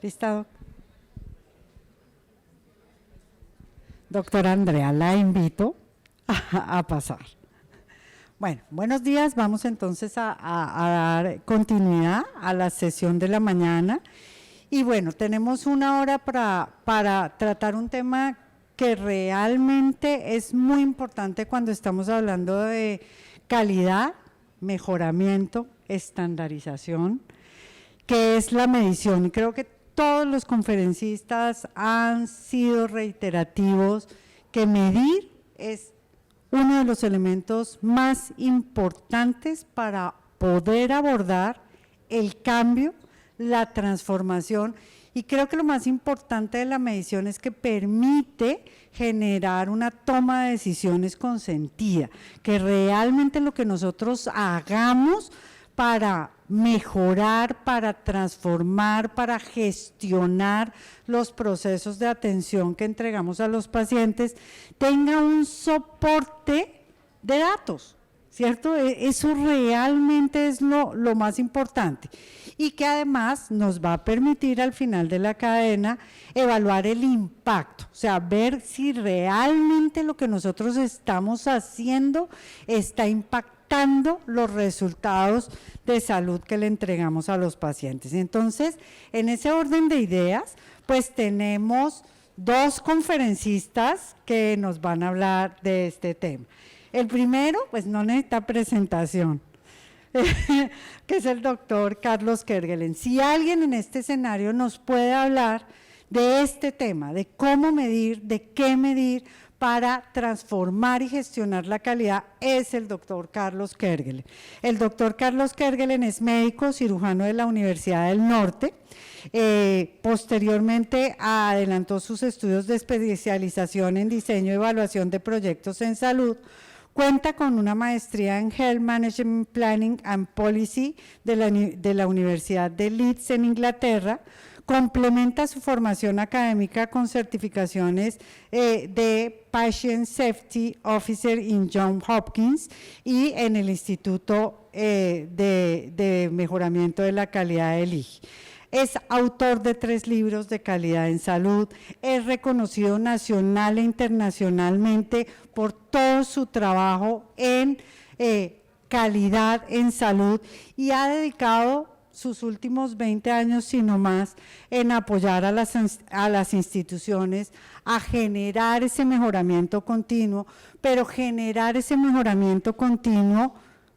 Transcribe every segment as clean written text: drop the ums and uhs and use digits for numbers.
¿Lista, doctora Andrea? La invito a pasar. Bueno, buenos días. Vamos entonces a dar continuidad a la sesión de la mañana. Y bueno, tenemos una hora para tratar un tema que realmente es muy importante cuando estamos hablando de calidad, mejoramiento, estandarización, que es la medición. Y creo que todos los conferencistas han sido reiterativos que medir es uno de los elementos más importantes para poder abordar el cambio, la transformación, y creo que lo más importante de la medición es que permite generar una toma de decisiones consentida, que realmente lo que nosotros hagamos para mejorar, para transformar, para gestionar los procesos de atención que entregamos a los pacientes, tenga un soporte de datos, ¿cierto? Eso realmente es lo más importante y que además nos va a permitir al final de la cadena evaluar el impacto, o sea, ver si realmente lo que nosotros estamos haciendo está impactando los resultados de salud que le entregamos a los pacientes. Entonces, en ese orden de ideas, pues tenemos dos conferencistas que nos van a hablar de este tema. El primero, pues no necesita presentación, que es el doctor Carlos Kerguelen. Si alguien en este escenario nos puede hablar de este tema, de cómo medir, de qué medir para transformar y gestionar la calidad, es el doctor Carlos Kerguelen. El doctor Carlos Kerguelen es médico cirujano de la Universidad del Norte. Posteriormente adelantó sus estudios de especialización en diseño y evaluación de proyectos en salud. Cuenta con una maestría en Health Management Planning and Policy de la Universidad de Leeds en Inglaterra. Complementa su formación académica con certificaciones de Patient Safety Officer en Johns Hopkins y en el Instituto de Mejoramiento de la Calidad del IGE. Es autor de 3 libros de calidad en salud, es reconocido nacional e internacionalmente por todo su trabajo en calidad en salud y ha dedicado sus últimos 20 años, sino más, en apoyar a las instituciones a generar ese mejoramiento continuo, pero generar ese mejoramiento continuo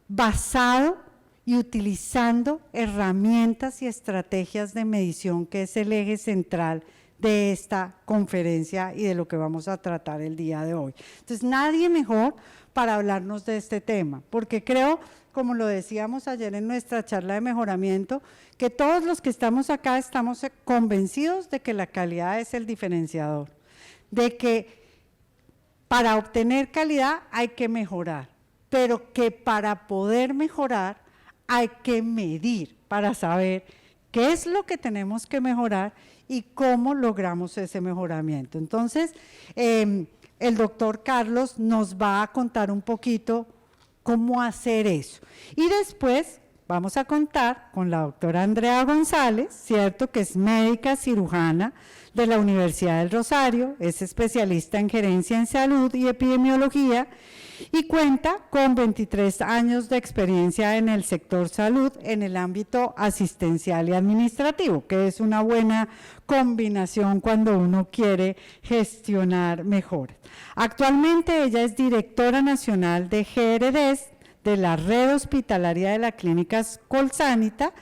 basado y utilizando herramientas y estrategias de medición, que es el eje central de esta conferencia y de lo que vamos a tratar el día de hoy. Entonces, nadie mejor para hablarnos de este tema, porque creo, como lo decíamos ayer en nuestra charla de mejoramiento, que todos los que estamos acá estamos convencidos de que la calidad es el diferenciador, de que para obtener calidad hay que mejorar, pero que para poder mejorar hay que medir para saber qué es lo que tenemos que mejorar y cómo logramos ese mejoramiento. Entonces, el doctor Carlos nos va a contar un poquito cómo hacer eso. Y después vamos a contar con la doctora Andrea González, ¿cierto?, que es médica cirujana de la Universidad del Rosario, es especialista en gerencia en salud y epidemiología y cuenta con 23 años de experiencia en el sector salud en el ámbito asistencial y administrativo, que es una buena combinación cuando uno quiere gestionar mejor. Actualmente ella es directora nacional de GRDs de la red hospitalaria de la clínica Colsánita,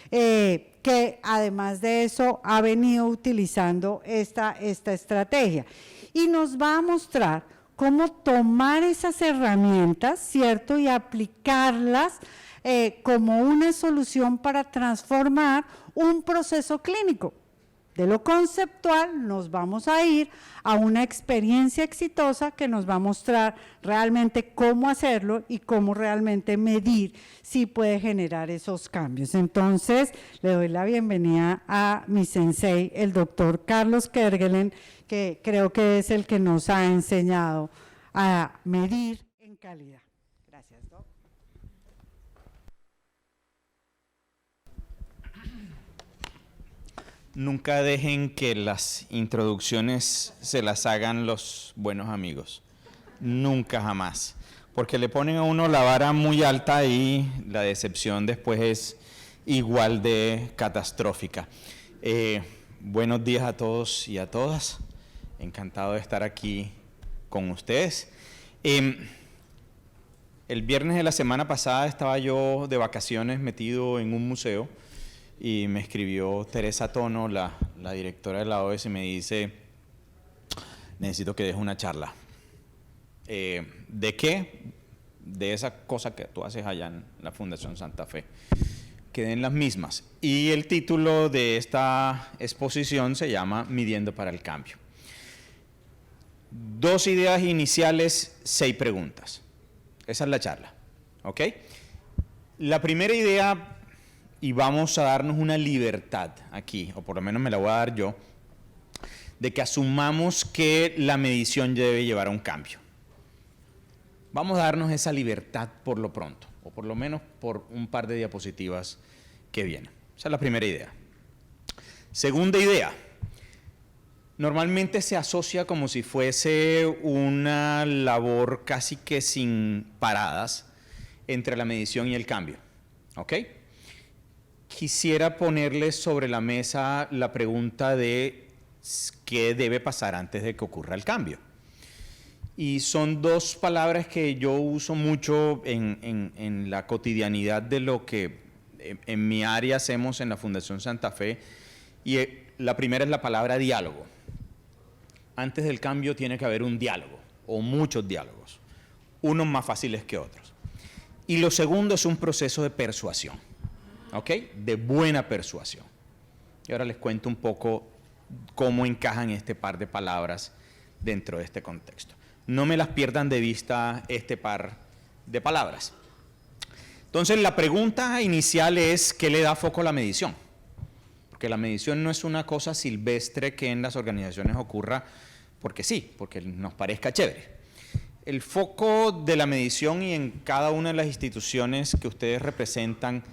que además de eso ha venido utilizando esta estrategia y nos va a mostrar cómo tomar esas herramientas, ¿cierto?, y aplicarlas como una solución para transformar un proceso clínico. De lo conceptual nos vamos a ir a una experiencia exitosa que nos va a mostrar realmente cómo hacerlo y cómo realmente medir si puede generar esos cambios. Entonces, le doy la bienvenida a mi sensei, el doctor Carlos Kerguelen, que creo que es el que nos ha enseñado a medir en calidad. Gracias, doc. Nunca dejen que las introducciones se las hagan los buenos amigos. Nunca, jamás. Porque le ponen a uno la vara muy alta y la decepción después es igual de catastrófica. Buenos días a todos y a todas. Encantado de estar aquí con ustedes. El viernes de la semana pasada estaba yo de vacaciones metido en un museo y me escribió Teresa Tono, la directora de la OES, y me dice, necesito que dejes una charla. ¿De qué? De esa cosa que tú haces allá en la Fundación Santa Fe. Queden las mismas. Y el título de esta exposición se llama Midiendo para el Cambio. 2 ideas iniciales, 6 preguntas. Esa es la charla, ¿ok? La primera idea, y vamos a darnos una libertad aquí, o por lo menos me la voy a dar yo, de que asumamos que la medición debe llevar a un cambio. Vamos a darnos esa libertad por lo pronto, o por lo menos por un par de diapositivas que vienen. Esa es la primera idea. Segunda idea. Normalmente se asocia como si fuese una labor casi que sin paradas entre la medición y el cambio, ¿ok? Quisiera ponerles sobre la mesa la pregunta de qué debe pasar antes de que ocurra el cambio. Y son 2 palabras que yo uso mucho en la cotidianidad de lo que en mi área hacemos en la Fundación Santa Fe. Y la primera es la palabra diálogo. Antes del cambio tiene que haber un diálogo, o muchos diálogos, unos más fáciles que otros. Y lo segundo es un proceso de persuasión, ¿ok? De buena persuasión. Y ahora les cuento un poco cómo encajan este par de palabras dentro de este contexto. No me las pierdan de vista este par de palabras. Entonces, la pregunta inicial es, ¿qué le da foco a la medición? Porque la medición no es una cosa silvestre que en las organizaciones ocurra porque sí, porque nos parezca chévere. El foco de la medición, y en cada una de las instituciones que ustedes representan,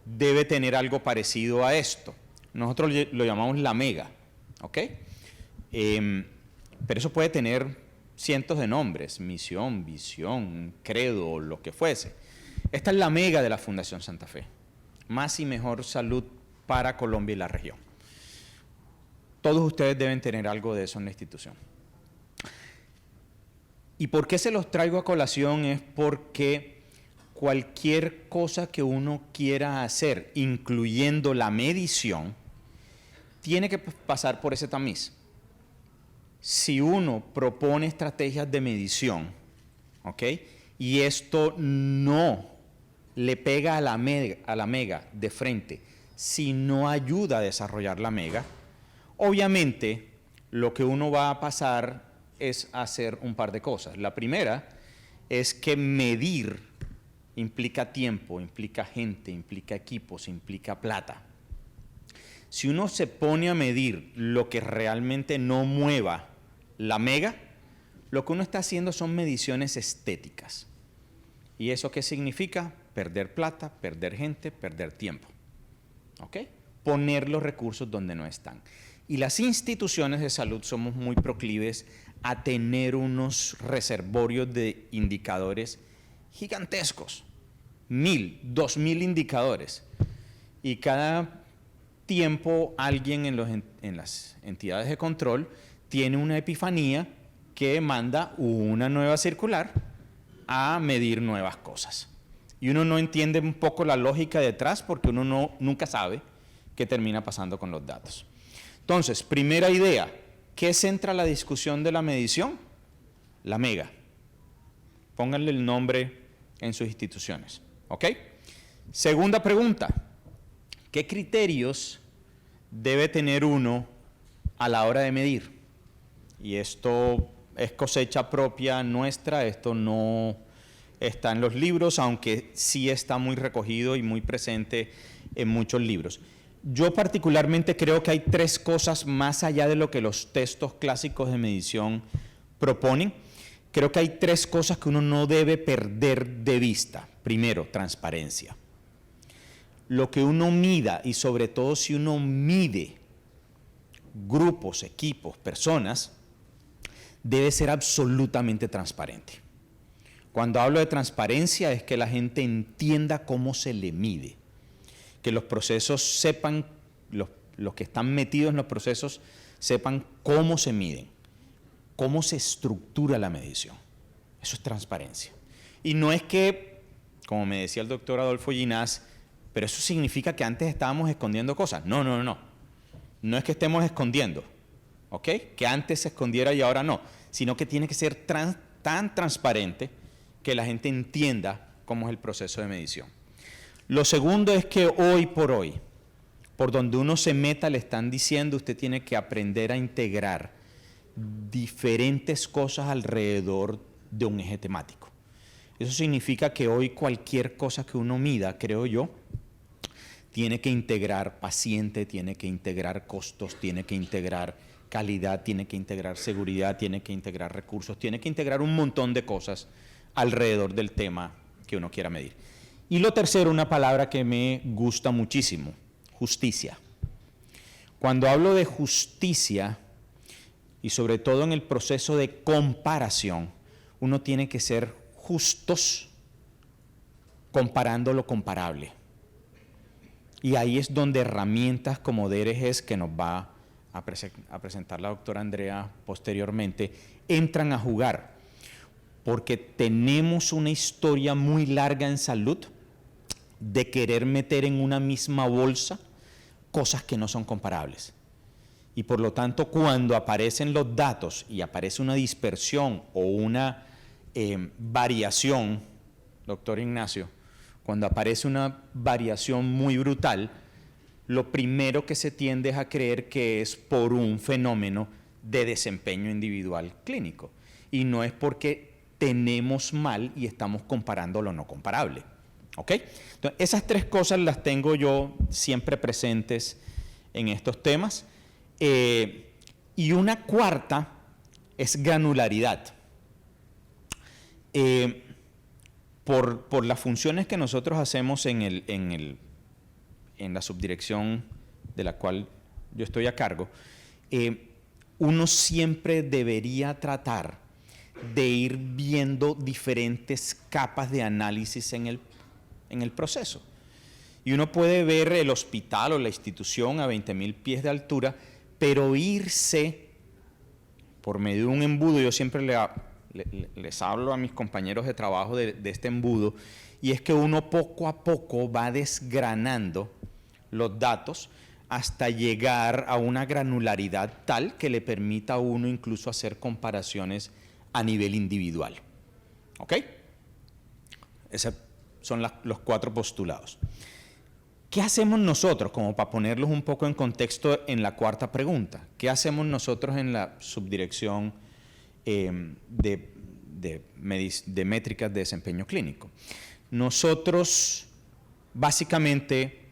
debe tener algo parecido a esto. Nosotros lo llamamos la mega, ¿ok? Pero eso puede tener cientos de nombres, misión, visión, credo, lo que fuese. Esta es la mega de la Fundación Santa Fe. Más y mejor salud para Colombia y la región. Todos ustedes deben tener algo de eso en la institución. ¿Y por qué se los traigo a colación? Es porque cualquier cosa que uno quiera hacer, incluyendo la medición, tiene que pasar por ese tamiz. Si uno propone estrategias de medición, ¿ok? Y esto no le pega a la mega de frente, si no ayuda a desarrollar la mega, obviamente lo que uno va a pasar es hacer un par de cosas. La primera es que medir implica tiempo, implica gente, implica equipos, implica plata. Si uno se pone a medir lo que realmente no mueva la mega, lo que uno está haciendo son mediciones estéticas. ¿Y eso qué significa? Perder plata, perder gente, perder tiempo. ¿Ok? Poner los recursos donde no están. Y las instituciones de salud somos muy proclives a tener unos reservorios de indicadores gigantescos. 1,000, 2,000 indicadores. Y cada tiempo alguien en las entidades de control tiene una epifanía que manda una nueva circular a medir nuevas cosas. Y uno no entiende un poco la lógica detrás porque uno nunca sabe qué termina pasando con los datos. Entonces, primera idea, ¿qué centra la discusión de la medición? La mega. Pónganle el nombre en sus instituciones, ¿ok? Segunda pregunta, ¿qué criterios debe tener uno a la hora de medir? Y esto es cosecha propia nuestra, esto no está en los libros, aunque sí está muy recogido y muy presente en muchos libros. Yo particularmente creo que hay 3 cosas más allá de lo que los textos clásicos de medición proponen. Creo que hay 3 cosas que uno no debe perder de vista. Primero, transparencia. Lo que uno mida, y sobre todo si uno mide grupos, equipos, personas, debe ser absolutamente transparente. Cuando hablo de transparencia es que la gente entienda cómo se le mide, que los procesos sepan, los que están metidos en los procesos sepan cómo se miden, cómo se estructura la medición. Eso es transparencia. Y no es que, como me decía el doctor Adolfo Ginás, pero eso significa que antes estábamos escondiendo cosas. No, no, no, no. No es que estemos escondiendo, ¿ok? Que antes se escondiera y ahora no, sino que tiene que ser tan transparente que la gente entienda cómo es el proceso de medición. Lo segundo es que hoy por hoy, por donde uno se meta, le están diciendo, usted tiene que aprender a integrar diferentes cosas alrededor de un eje temático. Eso significa que hoy cualquier cosa que uno mida, creo yo, tiene que integrar paciente, tiene que integrar costos, tiene que integrar calidad, tiene que integrar seguridad, tiene que integrar recursos, tiene que integrar un montón de cosas alrededor del tema que uno quiera medir. Y lo tercero, una palabra que me gusta muchísimo, justicia. Cuando hablo de justicia, y sobre todo en el proceso de comparación, uno tiene que ser justos comparando lo comparable. Y ahí es donde herramientas como DRGs, que nos va a presentar la doctora Andrea posteriormente, entran a jugar. Porque tenemos una historia muy larga en salud de querer meter en una misma bolsa cosas que no son comparables. Y por lo tanto, cuando aparecen los datos y aparece una dispersión o una variación, doctor Ignacio, cuando aparece una variación muy brutal, lo primero que se tiende es a creer que es por un fenómeno de desempeño individual clínico. Y no es porque tenemos mal y estamos comparando lo no comparable. ¿Ok? Entonces, esas tres cosas las tengo yo siempre presentes en estos temas. Y una cuarta es granularidad. Por las funciones que nosotros hacemos en la subdirección de la cual yo estoy a cargo, uno siempre debería tratar de ir viendo diferentes capas de análisis en el proceso. Y uno puede ver el hospital o la institución a 20.000 pies de altura, pero irse por medio de un embudo. Yo siempre les hablo a mis compañeros de trabajo de este embudo, y es que uno poco a poco va desgranando los datos hasta llegar a una granularidad tal que le permita a uno incluso hacer comparaciones a nivel individual. ¿Ok? Esos son los 4 postulados. ¿Qué hacemos nosotros, como para ponerlos un poco en contexto en la cuarta pregunta? ¿Qué hacemos nosotros en la subdirección de métricas de desempeño clínico? Nosotros, básicamente,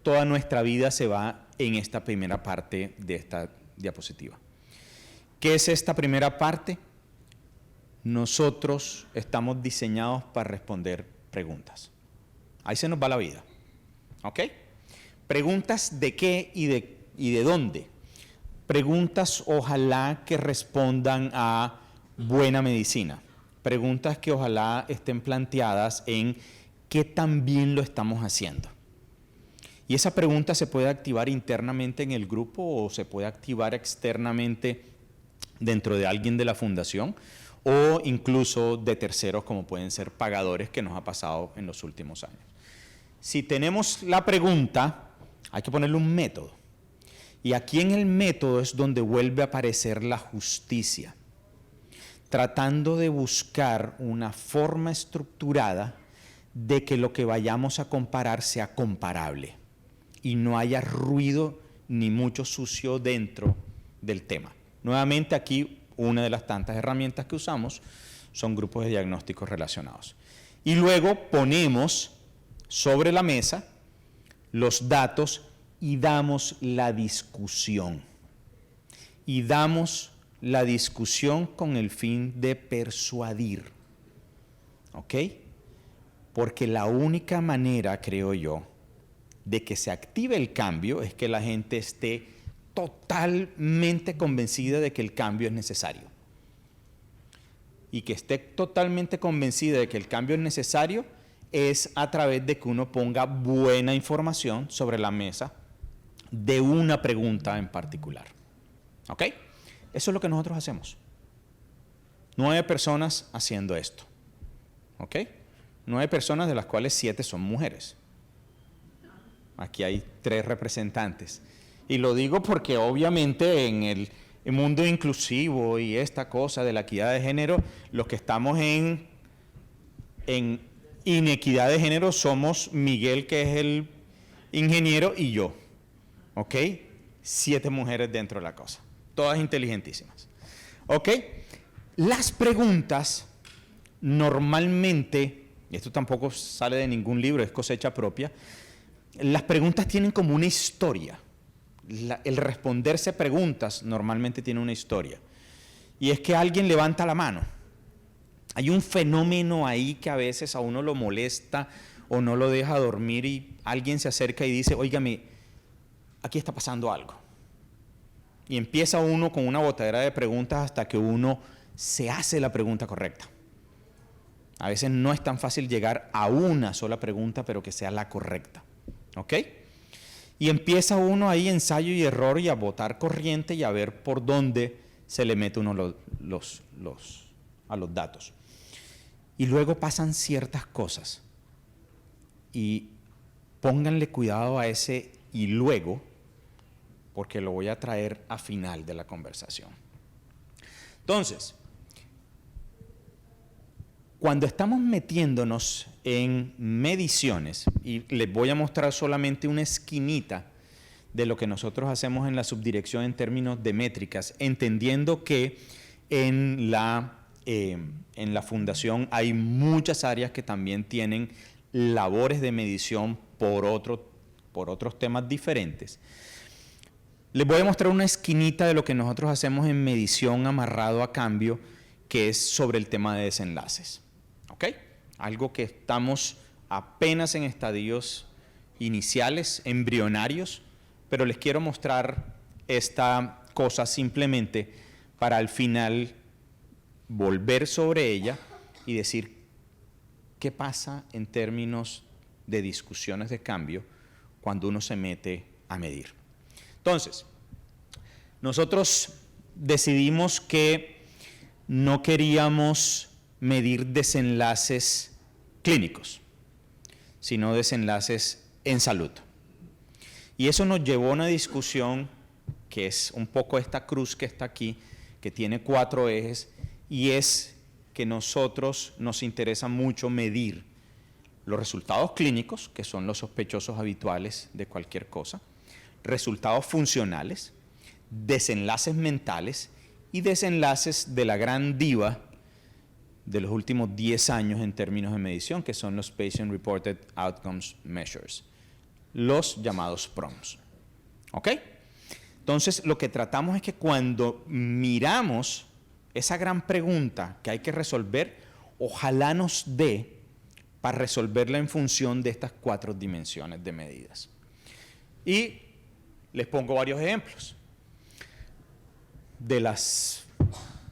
toda nuestra vida se va en esta primera parte de esta diapositiva. ¿Qué es esta primera parte? Nosotros estamos diseñados para responder preguntas. Ahí se nos va la vida. ¿Ok? Preguntas de qué y de dónde. Preguntas ojalá que respondan a buena medicina. Preguntas que ojalá estén planteadas en qué tan bien lo estamos haciendo. Y esa pregunta se puede activar internamente en el grupo o se puede activar externamente dentro de alguien de la fundación o incluso de terceros como pueden ser pagadores, que nos ha pasado en los últimos años. Si tenemos la pregunta, hay que ponerle un método. Y aquí en el método es donde vuelve a aparecer la justicia, tratando de buscar una forma estructurada de que lo que vayamos a comparar sea comparable y no haya ruido ni mucho sucio dentro del tema. Nuevamente aquí una de las tantas herramientas que usamos son grupos de diagnósticos relacionados. Y luego ponemos sobre la mesa los datos y damos la discusión. Y damos la discusión con el fin de persuadir. ¿Ok? Porque la única manera, creo yo, de que se active el cambio es que la gente esté totalmente convencida de que el cambio es necesario. Y que esté totalmente convencida de que el cambio es necesario es a través de que uno ponga buena información sobre la mesa de una pregunta en particular. ¿Ok? Eso es lo que nosotros hacemos. 9 personas haciendo esto. ¿Ok? 9 personas, de las cuales 7 son mujeres. Aquí hay 3 representantes. Y lo digo porque obviamente en el mundo inclusivo y esta cosa de la equidad de género, los que estamos en inequidad de género somos Miguel, que es el ingeniero, y yo. ¿Ok? 7 mujeres dentro de la cosa. Todas inteligentísimas. ¿Ok? Las preguntas normalmente, y esto tampoco sale de ningún libro, es cosecha propia, las preguntas tienen como una historia. El responderse preguntas normalmente tiene una historia. Y es que alguien levanta la mano. Hay un fenómeno ahí que a veces a uno lo molesta o no lo deja dormir y alguien se acerca y dice, óigame, aquí está pasando algo. Y empieza uno con una botadera de preguntas hasta que uno se hace la pregunta correcta. A veces no es tan fácil llegar a una sola pregunta, pero que sea la correcta. ¿Ok? Y empieza uno ahí ensayo y error y a botar corriente y a ver por dónde se le mete uno a los datos. Y luego pasan ciertas cosas. Y pónganle cuidado a ese y luego, porque lo voy a traer a final de la conversación. Entonces, cuando estamos metiéndonos en mediciones, y les voy a mostrar solamente una esquinita de lo que nosotros hacemos en la subdirección en términos de métricas, entendiendo que en la fundación hay muchas áreas que también tienen labores de medición por otros temas diferentes. Les voy a mostrar una esquinita de lo que nosotros hacemos en medición amarrado a cambio, que es sobre el tema de desenlaces. ¿Ok? Algo que estamos apenas en estadios iniciales, embrionarios, pero les quiero mostrar esta cosa simplemente para al final volver sobre ella y decir qué pasa en términos de discusiones de cambio cuando uno se mete a medir. Entonces, nosotros decidimos que no queríamos medir desenlaces clínicos, sino desenlaces en salud. Y eso nos llevó a una discusión que es un poco esta cruz que está aquí, que tiene 4 ejes, y es que nosotros nos interesa mucho medir los resultados clínicos, que son los sospechosos habituales de cualquier cosa, resultados funcionales, desenlaces mentales y desenlaces de la gran diva de los últimos 10 años en términos de medición, que son los Patient Reported Outcomes Measures, los llamados PROMs. ¿Ok? Entonces, lo que tratamos es que cuando miramos esa gran pregunta que hay que resolver, ojalá nos dé para resolverla en función de estas 4 dimensiones de medidas. Y les pongo varios ejemplos. De las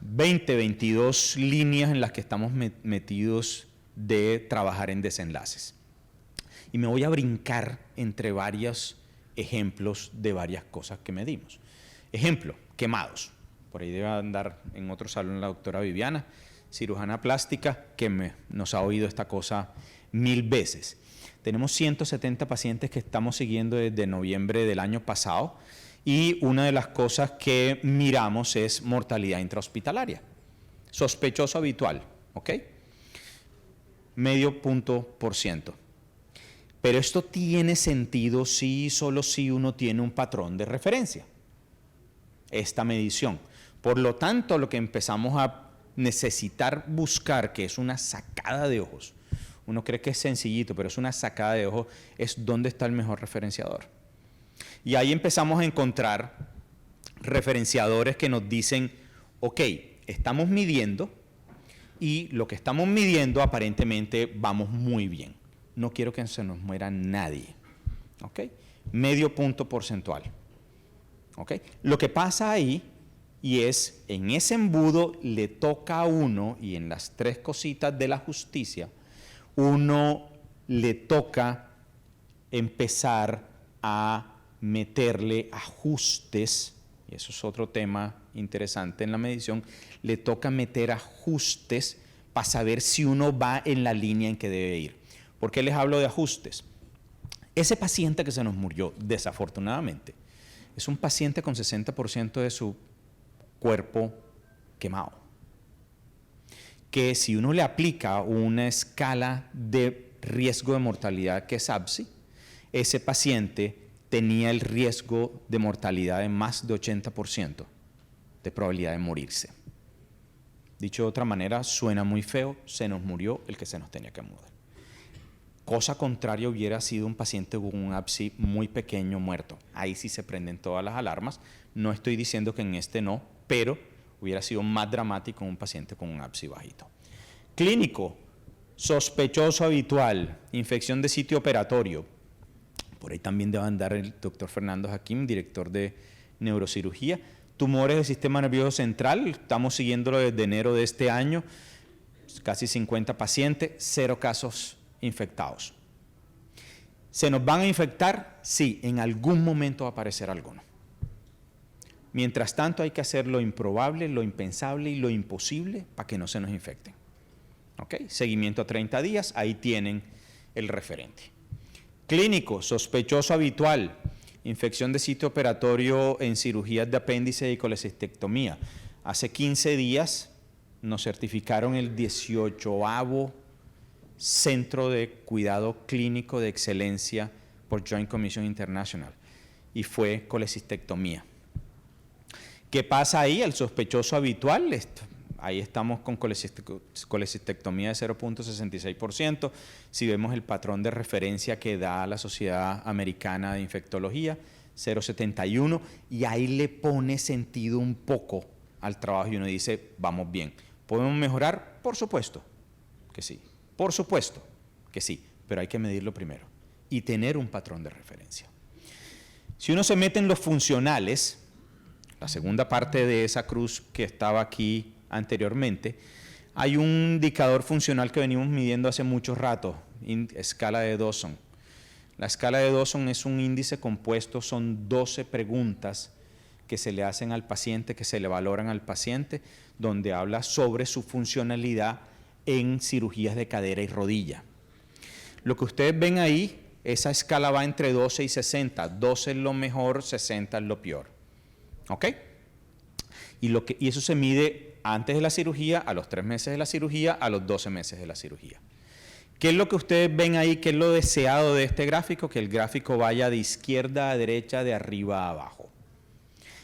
22 líneas en las que estamos metidos de trabajar en desenlaces. Y me voy a brincar entre varios ejemplos de varias cosas que medimos. Ejemplo, quemados. Por ahí debe andar en otro salón la doctora Viviana, cirujana plástica, que nos ha oído esta cosa 1000 veces. Tenemos 170 pacientes que estamos siguiendo desde noviembre del año pasado. Y una de las cosas que miramos es mortalidad intrahospitalaria, sospechoso habitual, ¿ok? Medio punto por ciento. Pero esto tiene sentido solo si uno tiene un patrón de referencia, esta medición. Por lo tanto, lo que empezamos a necesitar buscar, que es una sacada de ojos, uno cree que es sencillito, pero es una sacada de ojos, es dónde está el mejor referenciador. Y ahí empezamos a encontrar referenciadores que nos dicen, ok, estamos midiendo y lo que estamos midiendo aparentemente vamos muy bien. No quiero que se nos muera nadie. ¿Ok? Medio punto porcentual. ¿ok? Lo que pasa ahí, y es, en ese embudo le toca a uno, y en las tres cositas de la justicia, uno le toca empezar a meterle ajustes, y eso es otro tema interesante en la medición, le toca meter ajustes para saber si uno va en la línea en que debe ir. ¿Por qué les hablo de ajustes? Ese paciente que se nos murió, desafortunadamente, es un paciente con 60% de su cuerpo quemado. Que si uno le aplica una escala de riesgo de mortalidad que es ABSI, ese paciente tenía el riesgo de mortalidad de más de 80% de probabilidad de morirse. Dicho de otra manera, suena muy feo, se nos murió el que se nos tenía que mudar. Cosa contraria hubiera sido un paciente con un ABSI muy pequeño muerto. Ahí sí se prenden todas las alarmas. No estoy diciendo que en este no, pero hubiera sido más dramático un paciente con un ABSI bajito. Clínico, sospechoso habitual, infección de sitio operatorio. Por ahí también debe andar el doctor Fernando Hakim, director de neurocirugía. Tumores del sistema nervioso central, estamos siguiéndolo desde enero de este año, casi 50 pacientes, 0 casos infectados. ¿Se nos van a infectar? Sí, en algún momento va a aparecer alguno. Mientras tanto hay que hacer lo improbable, lo impensable y lo imposible para que no se nos infecten. ¿Ok? Seguimiento a 30 días, ahí tienen el referente. Clínico, sospechoso habitual, infección de sitio operatorio en cirugías de apéndice y colecistectomía. Hace 15 días nos certificaron el 18º Centro de Cuidado Clínico de Excelencia por Joint Commission International y fue colecistectomía. ¿Qué pasa ahí? El sospechoso habitual, ahí estamos con colecistectomía de 0.66%. Si vemos el patrón de referencia que da la Sociedad Americana de Infectología, 0.71, y ahí le pone sentido un poco al trabajo y uno dice, vamos bien. ¿Podemos mejorar? Por supuesto que sí. Por supuesto que sí, pero hay que medirlo primero y tener un patrón de referencia. Si uno se mete en los funcionales, la segunda parte de esa cruz que estaba aquí anteriormente, hay un indicador funcional que venimos midiendo hace mucho rato, escala de Dawson. La escala de Dawson es un índice compuesto, son 12 preguntas que se le hacen al paciente, que se le valoran al paciente, donde habla sobre su funcionalidad en cirugías de cadera y rodilla. Lo que ustedes ven ahí, esa escala va entre 12 y 60. 12 es lo mejor, 60 es lo peor. ¿Ok? Y eso se mide antes de la cirugía, a los 3 meses de la cirugía, a los 12 meses de la cirugía. ¿Qué es lo que ustedes ven ahí? ¿Qué es lo deseado de este gráfico? Que el gráfico vaya de izquierda a derecha, de arriba a abajo.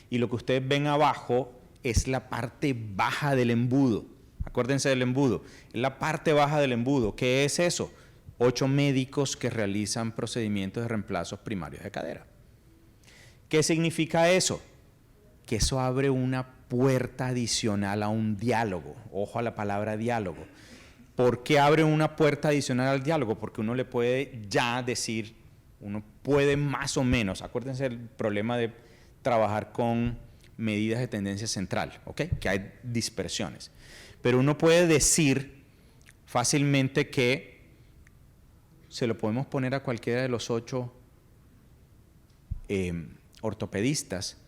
Y lo que ustedes ven abajo es la parte baja del embudo. Acuérdense del embudo. Es la parte baja del embudo. ¿Qué es eso? 8 médicos que realizan procedimientos de reemplazos primarios de cadera. ¿Qué significa eso? Que eso abre una puerta adicional a un diálogo. Ojo a la palabra diálogo. ¿Por qué abre una puerta adicional al diálogo? Porque uno le puede ya decir, uno puede más o menos, acuérdense del problema de trabajar con medidas de tendencia central, ¿ok? Que hay dispersiones. Pero uno puede decir fácilmente que se lo podemos poner a cualquiera de los 8 ortopedistas,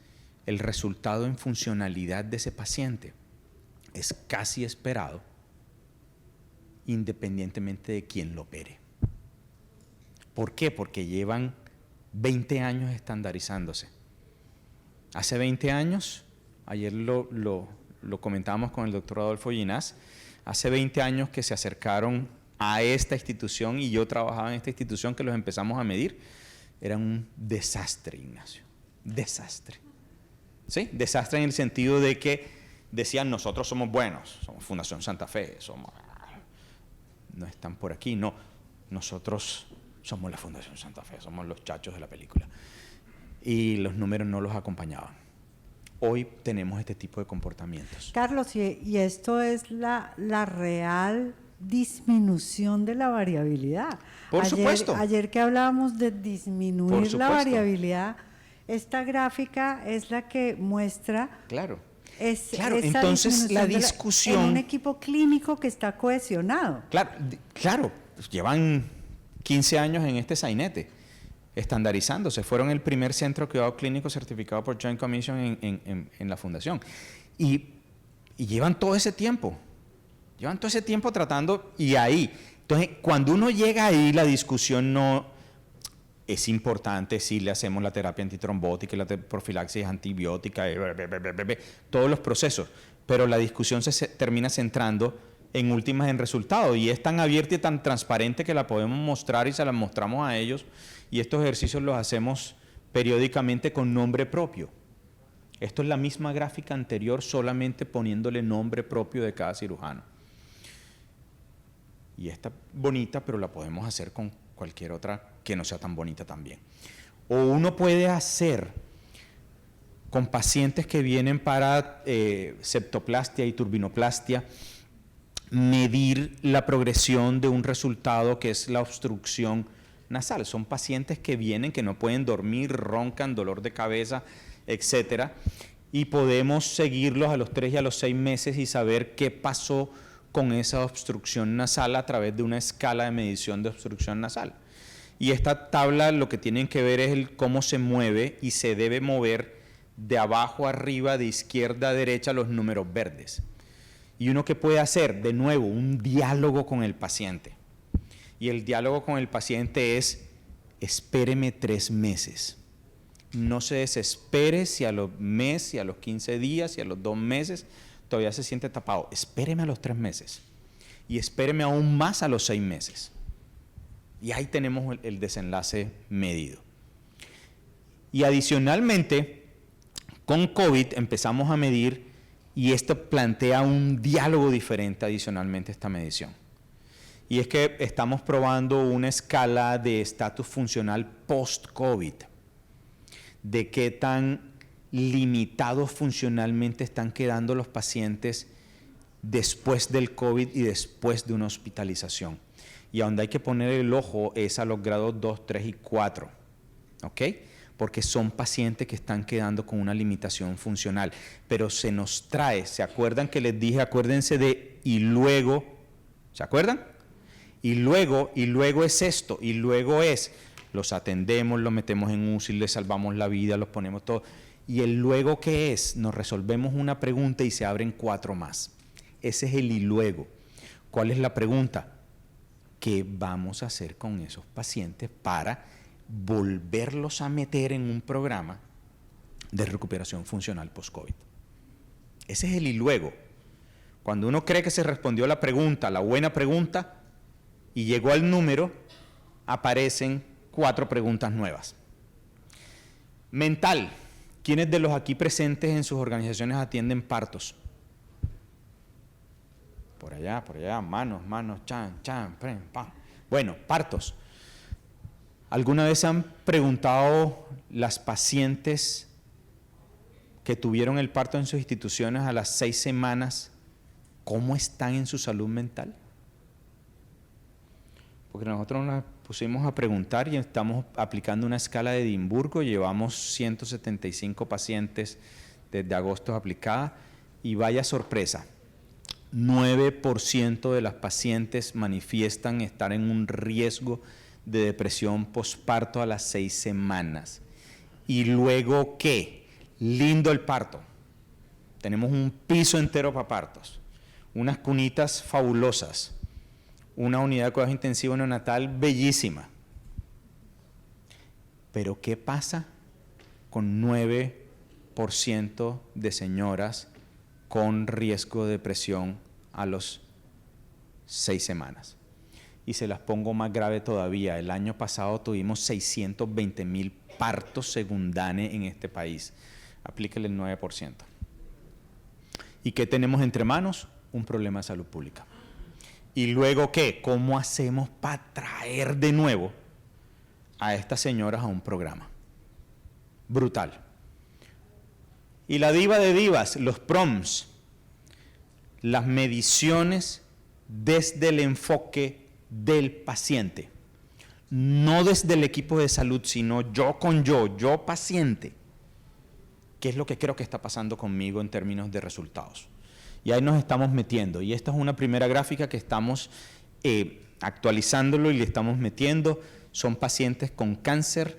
el resultado en funcionalidad de ese paciente es casi esperado, independientemente de quién lo opere. ¿Por qué? Porque llevan 20 años estandarizándose. Hace 20 años, ayer lo comentábamos con el doctor Adolfo Ginás, hace 20 años que se acercaron a esta institución y yo trabajaba en esta institución que los empezamos a medir, era un desastre, Ignacio, desastre. ¿Sí? Desastre en el sentido de que decían nosotros somos buenos, somos Fundación Santa Fe, no están por aquí, no, nosotros somos la Fundación Santa Fe, somos los chachos de la película. Y los números no los acompañaban. Hoy tenemos este tipo de comportamientos. Carlos, y esto es la real disminución de la variabilidad. Por supuesto. Ayer que hablábamos de disminuir la variabilidad, Esta gráfica es la que muestra Claro. esa Entonces la disminución en un equipo clínico que está cohesionado. Claro, llevan 15 años en este sainete, estandarizándose. Fueron el primer centro de cuidado clínico certificado por Joint Commission en la fundación. Y llevan todo ese tiempo. Tratando, y ahí. Entonces, cuando uno llega ahí, la discusión no... Es importante si le hacemos la terapia antitrombótica, la profilaxis antibiótica, todos los procesos, pero la discusión se termina centrando en últimas en resultados, y es tan abierta y tan transparente que la podemos mostrar y se la mostramos a ellos, y estos ejercicios los hacemos periódicamente con nombre propio. Esto es la misma gráfica anterior, solamente poniéndole nombre propio de cada cirujano. Y esta bonita, pero la podemos hacer con cualquier otra que no sea tan bonita también. O uno puede hacer con pacientes que vienen para septoplastia y turbinoplastia, medir la progresión de un resultado que es la obstrucción nasal. Son pacientes que vienen, que no pueden dormir, roncan, dolor de cabeza, etcétera, y podemos seguirlos a los 3 y a los 6 meses y saber qué pasó con esa obstrucción nasal a través de una escala de medición de obstrucción nasal. Y esta tabla lo que tienen que ver es cómo se mueve, y se debe mover de abajo a arriba, de izquierda a derecha, los números verdes. Y uno que puede hacer, de nuevo, un diálogo con el paciente. Y el diálogo con el paciente es: espéreme 3 meses. No se desespere si a los meses, si a los 15 días, si a los 2 meses todavía se siente tapado. Espéreme a los 3 meses. Y espéreme aún más a los 6 meses. Y ahí tenemos el desenlace medido. Y adicionalmente, con COVID empezamos a medir, y esto plantea un diálogo diferente adicionalmente a esta medición. Y es que estamos probando una escala de estatus funcional post-COVID, de qué tan limitados funcionalmente están quedando los pacientes después del COVID y después de una hospitalización. Y a donde hay que poner el ojo es a los grados 2, 3 y 4, ¿ok? Porque son pacientes que están quedando con una limitación funcional. Pero se nos trae, ¿se acuerdan que les dije? Acuérdense de y luego, ¿se acuerdan? Y luego es esto, y luego es, los atendemos, los metemos en UCI, les salvamos la vida, los ponemos todo. Y el luego, ¿qué es? Nos resolvemos una pregunta y se abren 4 más. Ese es el y luego. ¿Cuál es la pregunta? ¿Qué vamos a hacer con esos pacientes para volverlos a meter en un programa de recuperación funcional post-COVID? Ese es el y luego. Cuando uno cree que se respondió la pregunta, la buena pregunta, y llegó al número, aparecen 4 preguntas nuevas. Mental. ¿Quiénes de los aquí presentes en sus organizaciones atienden partos? Por allá, manos, chan, pren, pam. Bueno, partos. ¿Alguna vez han preguntado las pacientes que tuvieron el parto en sus instituciones a las 6 semanas cómo están en su salud mental? Porque nosotros nos pusimos a preguntar y estamos aplicando una escala de Edimburgo. Llevamos 175 pacientes desde agosto aplicadas, y vaya sorpresa, 9% de las pacientes manifiestan estar en un riesgo de depresión posparto a las 6 semanas. ¿Y luego qué? Lindo el parto. Tenemos un piso entero para partos, unas cunitas fabulosas, una unidad de cuidados intensivos neonatal bellísima. Pero ¿qué pasa con 9% de señoras con riesgo de depresión a los 6 semanas? Y se las pongo más grave todavía. El año pasado tuvimos 620,000 partos secundáneos en este país. Aplíquele el 9%. ¿Y qué tenemos entre manos? Un problema de salud pública. ¿Y luego qué? ¿Cómo hacemos para traer de nuevo a estas señoras a un programa? Brutal. Y la diva de divas, los PROMs, las mediciones desde el enfoque del paciente, no desde el equipo de salud, sino yo con yo paciente. qué es lo que creo que está pasando conmigo en términos de resultados. Y ahí nos estamos metiendo. Y esta es una primera gráfica que estamos actualizándolo y le estamos metiendo. Son pacientes con cáncer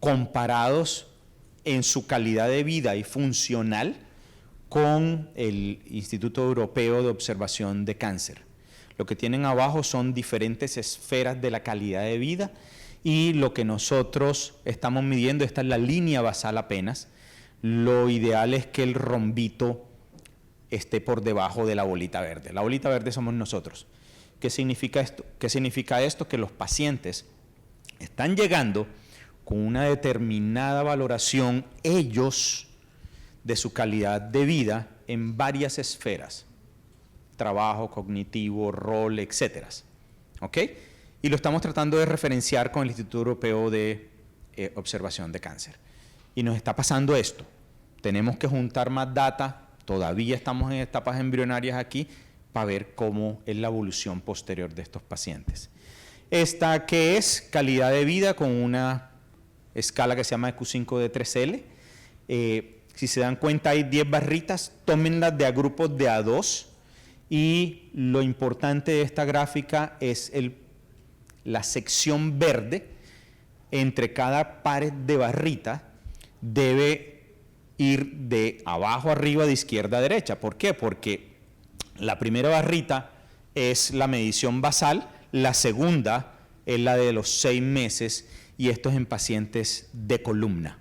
comparados en su calidad de vida y funcional con el Instituto Europeo de Observación de Cáncer. Lo que tienen abajo son diferentes esferas de la calidad de vida y lo que nosotros estamos midiendo, esta es la línea basal apenas, lo ideal es que el rombito esté por debajo de la bolita verde. La bolita verde somos nosotros. ¿Qué significa esto? ¿Qué significa esto? Que los pacientes están llegando con una determinada valoración, ellos, de su calidad de vida en varias esferas, trabajo, cognitivo, rol, etcétera. ¿Ok? Y lo estamos tratando de referenciar con el Instituto Europeo de Observación de Cáncer. Y nos está pasando esto. Tenemos que juntar más data, todavía estamos en etapas embrionarias aquí, para ver cómo es la evolución posterior de estos pacientes. Esta que es calidad de vida con una escala que se llama EQ5 de 3L. Si se dan cuenta hay 10 barritas, tómenlas de a grupos de A2 y lo importante de esta gráfica es la sección verde entre cada par de barrita debe ir de abajo a arriba, de izquierda a derecha. ¿Por qué? Porque la primera barrita es la medición basal, la segunda es la de los 6 meses y esto es en pacientes de columna.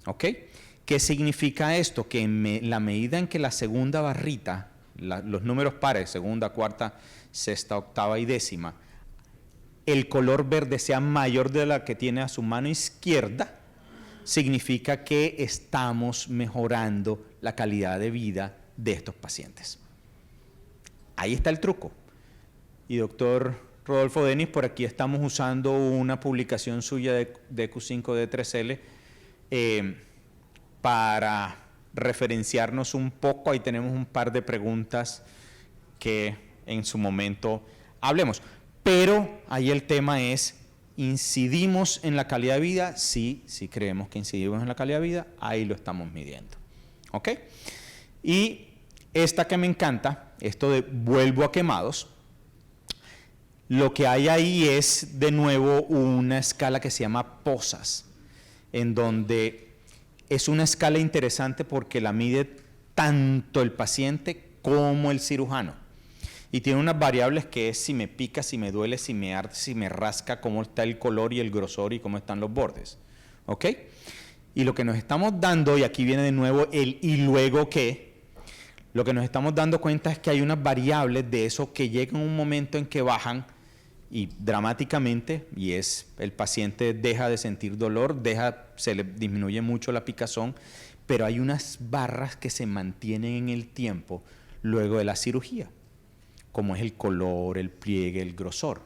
¿Ok? ¿Qué significa esto? Que en la medida en que la segunda barrita, los números pares, segunda, cuarta, sexta, octava y décima, el color verde sea mayor de la que tiene a su mano izquierda, significa que estamos mejorando la calidad de vida de estos pacientes. Ahí está el truco. Y doctor Rodolfo Denis, por aquí estamos usando una publicación suya de EQ5 de 3L para referenciarnos un poco. Ahí tenemos un par de preguntas que en su momento hablemos. Pero ahí el tema es, ¿incidimos en la calidad de vida? Sí, sí creemos que incidimos en la calidad de vida, ahí lo estamos midiendo. ¿Ok? Y esta que me encanta, esto de vuelvo a quemados, lo que hay ahí es de nuevo una escala que se llama POSAS, en donde es una escala interesante porque la mide tanto el paciente como el cirujano. Y tiene unas variables que es si me pica, si me duele, si me arde, si me rasca, cómo está el color y el grosor y cómo están los bordes. ¿Ok? Y lo que nos estamos dando, y aquí viene de nuevo el y luego qué, lo que nos estamos dando cuenta es que hay unas variables de eso que llegan un momento en que bajan y dramáticamente, y es el paciente deja de sentir dolor, se le disminuye mucho la picazón, pero hay unas barras que se mantienen en el tiempo luego de la cirugía, como es el color, el pliegue, el grosor.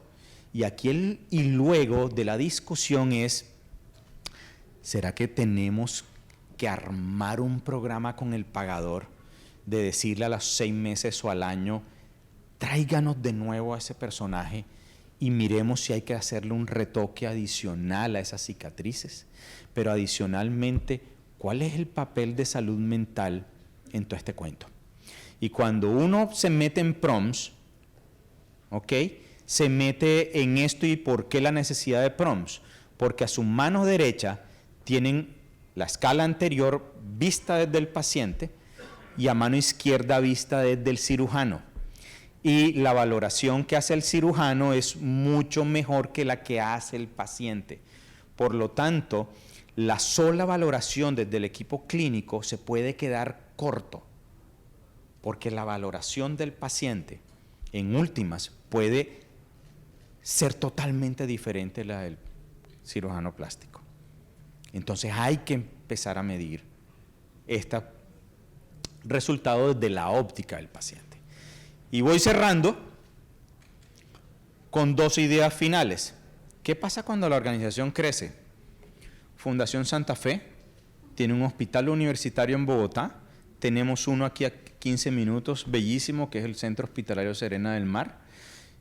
Y aquí el y luego de la discusión es, ¿será que tenemos que armar un programa con el pagador de decirle a los 6 meses o al año, tráiganos de nuevo a ese personaje y miremos si hay que hacerle un retoque adicional a esas cicatrices? Pero adicionalmente, ¿cuál es el papel de salud mental en todo este cuento? Y cuando uno se mete en PROMS, ¿ok? Se mete en esto. ¿Y por qué la necesidad de PROMS? Porque a su mano derecha tienen la escala anterior vista desde el paciente y a mano izquierda vista desde el cirujano. Y la valoración que hace el cirujano es mucho mejor que la que hace el paciente. Por lo tanto, la sola valoración desde el equipo clínico se puede quedar corto, porque la valoración del paciente, en últimas, puede ser totalmente diferente a la del cirujano plástico. Entonces hay que empezar a medir este resultado desde la óptica del paciente. Y voy cerrando con 2 ideas finales. ¿Qué pasa cuando la organización crece? Fundación Santa Fe tiene un hospital universitario en Bogotá. Tenemos uno aquí a 15 minutos, bellísimo, que es el Centro Hospitalario Serena del Mar.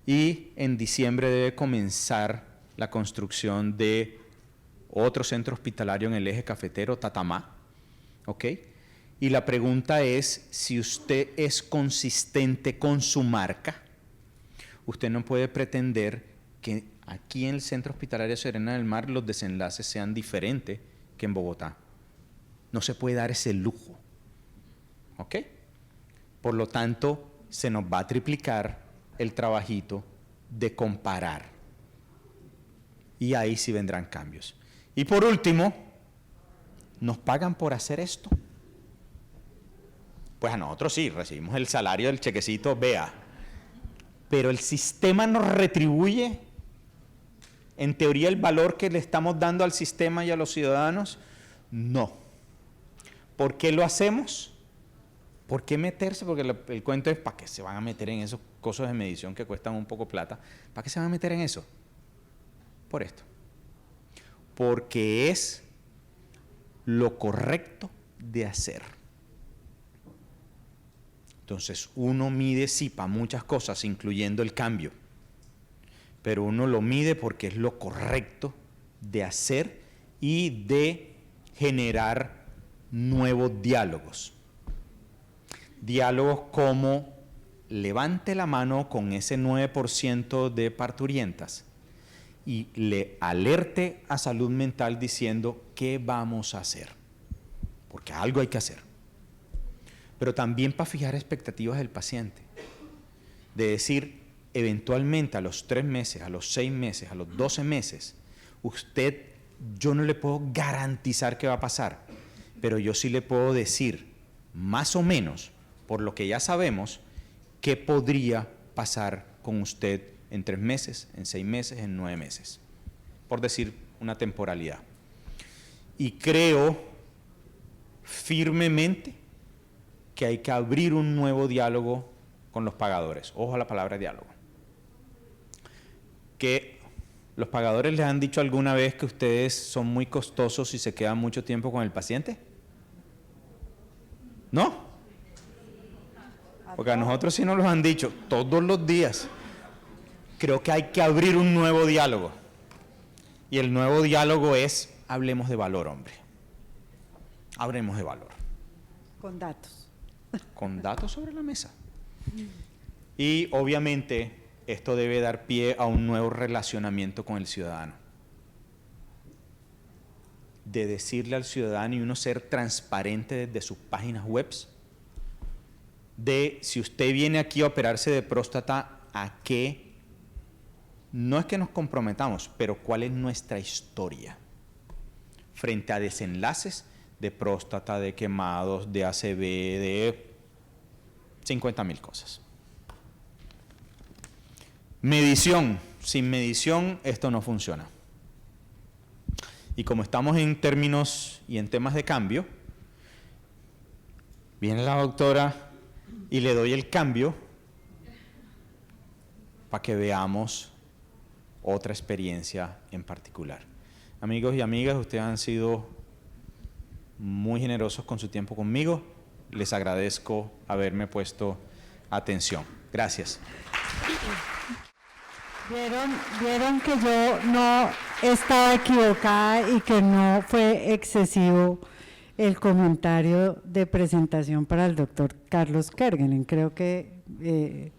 Y en diciembre debe comenzar la construcción de otro centro hospitalario en el eje cafetero, Tatamá. ¿ok? Y la pregunta es, si usted es consistente con su marca, usted no puede pretender que aquí en el Centro Hospitalario Serena del Mar los desenlaces sean diferentes que en Bogotá. No se puede dar ese lujo, ¿ok? Por lo tanto, se nos va a triplicar el trabajito de comparar. Y ahí sí vendrán cambios. Y por último, ¿nos pagan por hacer esto? Pues a nosotros sí, recibimos el salario del chequecito, vea. Pero el sistema nos retribuye, en teoría, el valor que le estamos dando al sistema y a los ciudadanos. No. ¿Por qué lo hacemos? ¿Por qué meterse? Porque el cuento es, ¿para qué se van a meter en esos cosas de medición que cuestan un poco plata? ¿Para qué se van a meter en eso? Por esto. Porque es lo correcto de hacer. Entonces, uno mide sí para muchas cosas, incluyendo el cambio, pero uno lo mide porque es lo correcto de hacer y de generar nuevos diálogos. Diálogos como levante la mano con ese 9% de parturientas y le alerte a salud mental diciendo qué vamos a hacer, porque algo hay que hacer. Pero también para fijar expectativas del paciente, de decir, eventualmente a los 3 meses, a los 6 meses, a los 12 meses, yo no le puedo garantizar qué va a pasar, pero yo sí le puedo decir, más o menos, por lo que ya sabemos, qué podría pasar con usted en 3 meses, en 6 meses, en 9 meses, por decir una temporalidad. Y creo firmemente que hay que abrir un nuevo diálogo con los pagadores. Ojo a la palabra diálogo. ¿Que los pagadores les han dicho alguna vez que ustedes son muy costosos y se quedan mucho tiempo con el paciente? ¿No? Porque a nosotros sí nos lo han dicho todos los días. Creo que hay que abrir un nuevo diálogo. Y el nuevo diálogo es, hablemos de valor, hombre. Hablemos de valor. Con datos. Con datos sobre la mesa. Y obviamente esto debe dar pie a un nuevo relacionamiento con el ciudadano. De decirle al ciudadano y uno ser transparente desde sus páginas web, de si usted viene aquí a operarse de próstata, ¿a qué? No es que nos comprometamos, pero ¿cuál es nuestra historia? Frente a desenlaces de próstata, de quemados, de ACV, de 50.000 cosas. Medición. Sin medición esto no funciona. Y como estamos en términos y en temas de cambio, viene la doctora y le doy el cambio para que veamos otra experiencia en particular. Amigos y amigas, ustedes han sido muy generosos con su tiempo conmigo. Les agradezco haberme puesto atención. Gracias. Vieron que yo no estaba equivocada y que no fue excesivo el comentario de presentación para el doctor Carlos Kerguelen. Creo que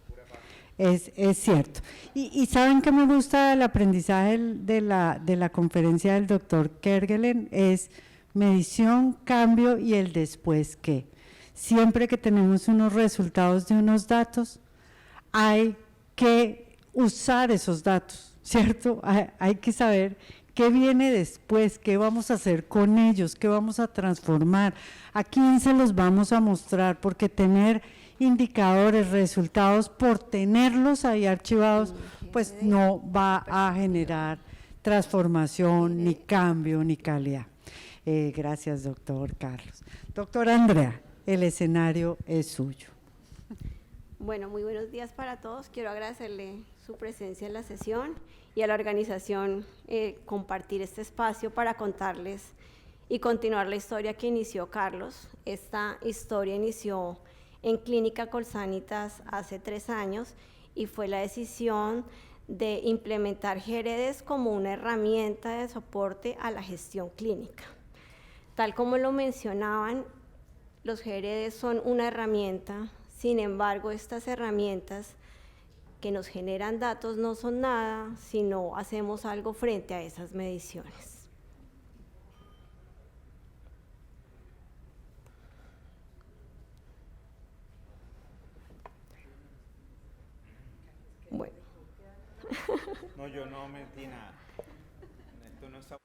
es cierto. Y ¿saben qué me gusta del aprendizaje de la conferencia del doctor Kerguelen? Es medición, cambio y el después qué. Siempre que tenemos unos resultados de unos datos, hay que usar esos datos, ¿cierto? Hay que saber qué viene después, qué vamos a hacer con ellos, qué vamos a transformar, a quién se los vamos a mostrar, porque tener indicadores, resultados, por tenerlos ahí archivados, pues no va a generar transformación, ni cambio, ni calidad. Gracias, doctor Carlos. Doctora Andrea, el escenario es suyo. Bueno, muy buenos días para todos. Quiero agradecerle su presencia en la sesión y a la organización compartir este espacio para contarles y continuar la historia que inició Carlos. Esta historia inició en Clínica Colsanitas hace 3 años y fue la decisión de implementar Géredes como una herramienta de soporte a la gestión clínica. Tal como lo mencionaban, los GRD son una herramienta, sin embargo, estas herramientas que nos generan datos no son nada si no hacemos algo frente a esas mediciones. Bueno. No, yo no metí nada. Esto no está...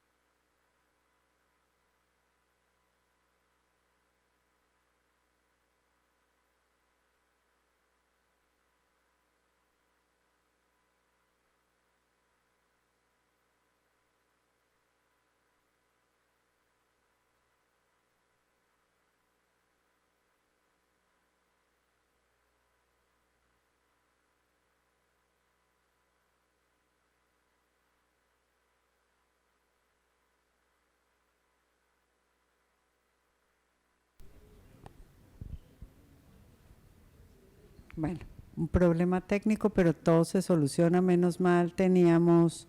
Bueno, un problema técnico, pero todo se soluciona. Menos mal teníamos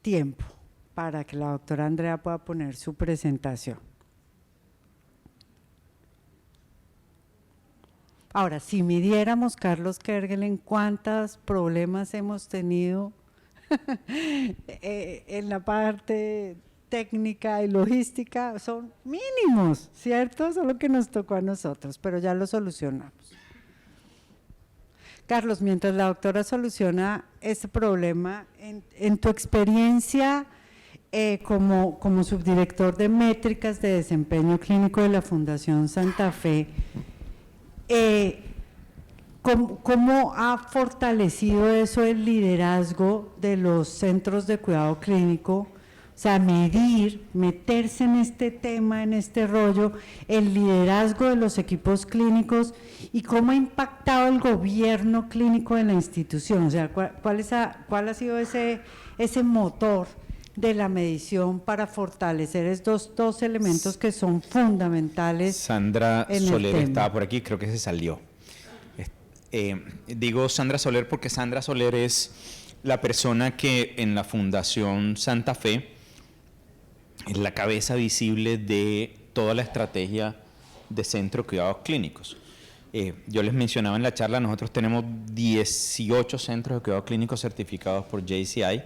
tiempo para que la doctora Andrea pueda poner su presentación. Ahora, si midiéramos, Carlos Kerguelen, cuántos problemas hemos tenido en la parte técnica y logística, son mínimos, ¿cierto? Solo que nos tocó a nosotros, pero ya lo solucionamos. Carlos, mientras la doctora soluciona este problema, en tu experiencia como subdirector de métricas de desempeño clínico de la Fundación Santa Fe, ¿cómo ha fortalecido eso el liderazgo de los centros de cuidado clínico? O sea, meterse en este tema, en este rollo, el liderazgo de los equipos clínicos y cómo ha impactado el gobierno clínico de la institución. O sea, ¿cuál ha sido ese motor de la medición para fortalecer estos dos elementos que son fundamentales? Sandra en el Soler tema. estaba por aquí, creo que se salió. Digo Sandra Soler porque Sandra Soler es la persona que en la Fundación Santa Fe es la cabeza visible de toda la estrategia de centro de cuidados clínicos. Yo les mencionaba en la charla, nosotros tenemos 18 centros de cuidado clínico certificados por JCI,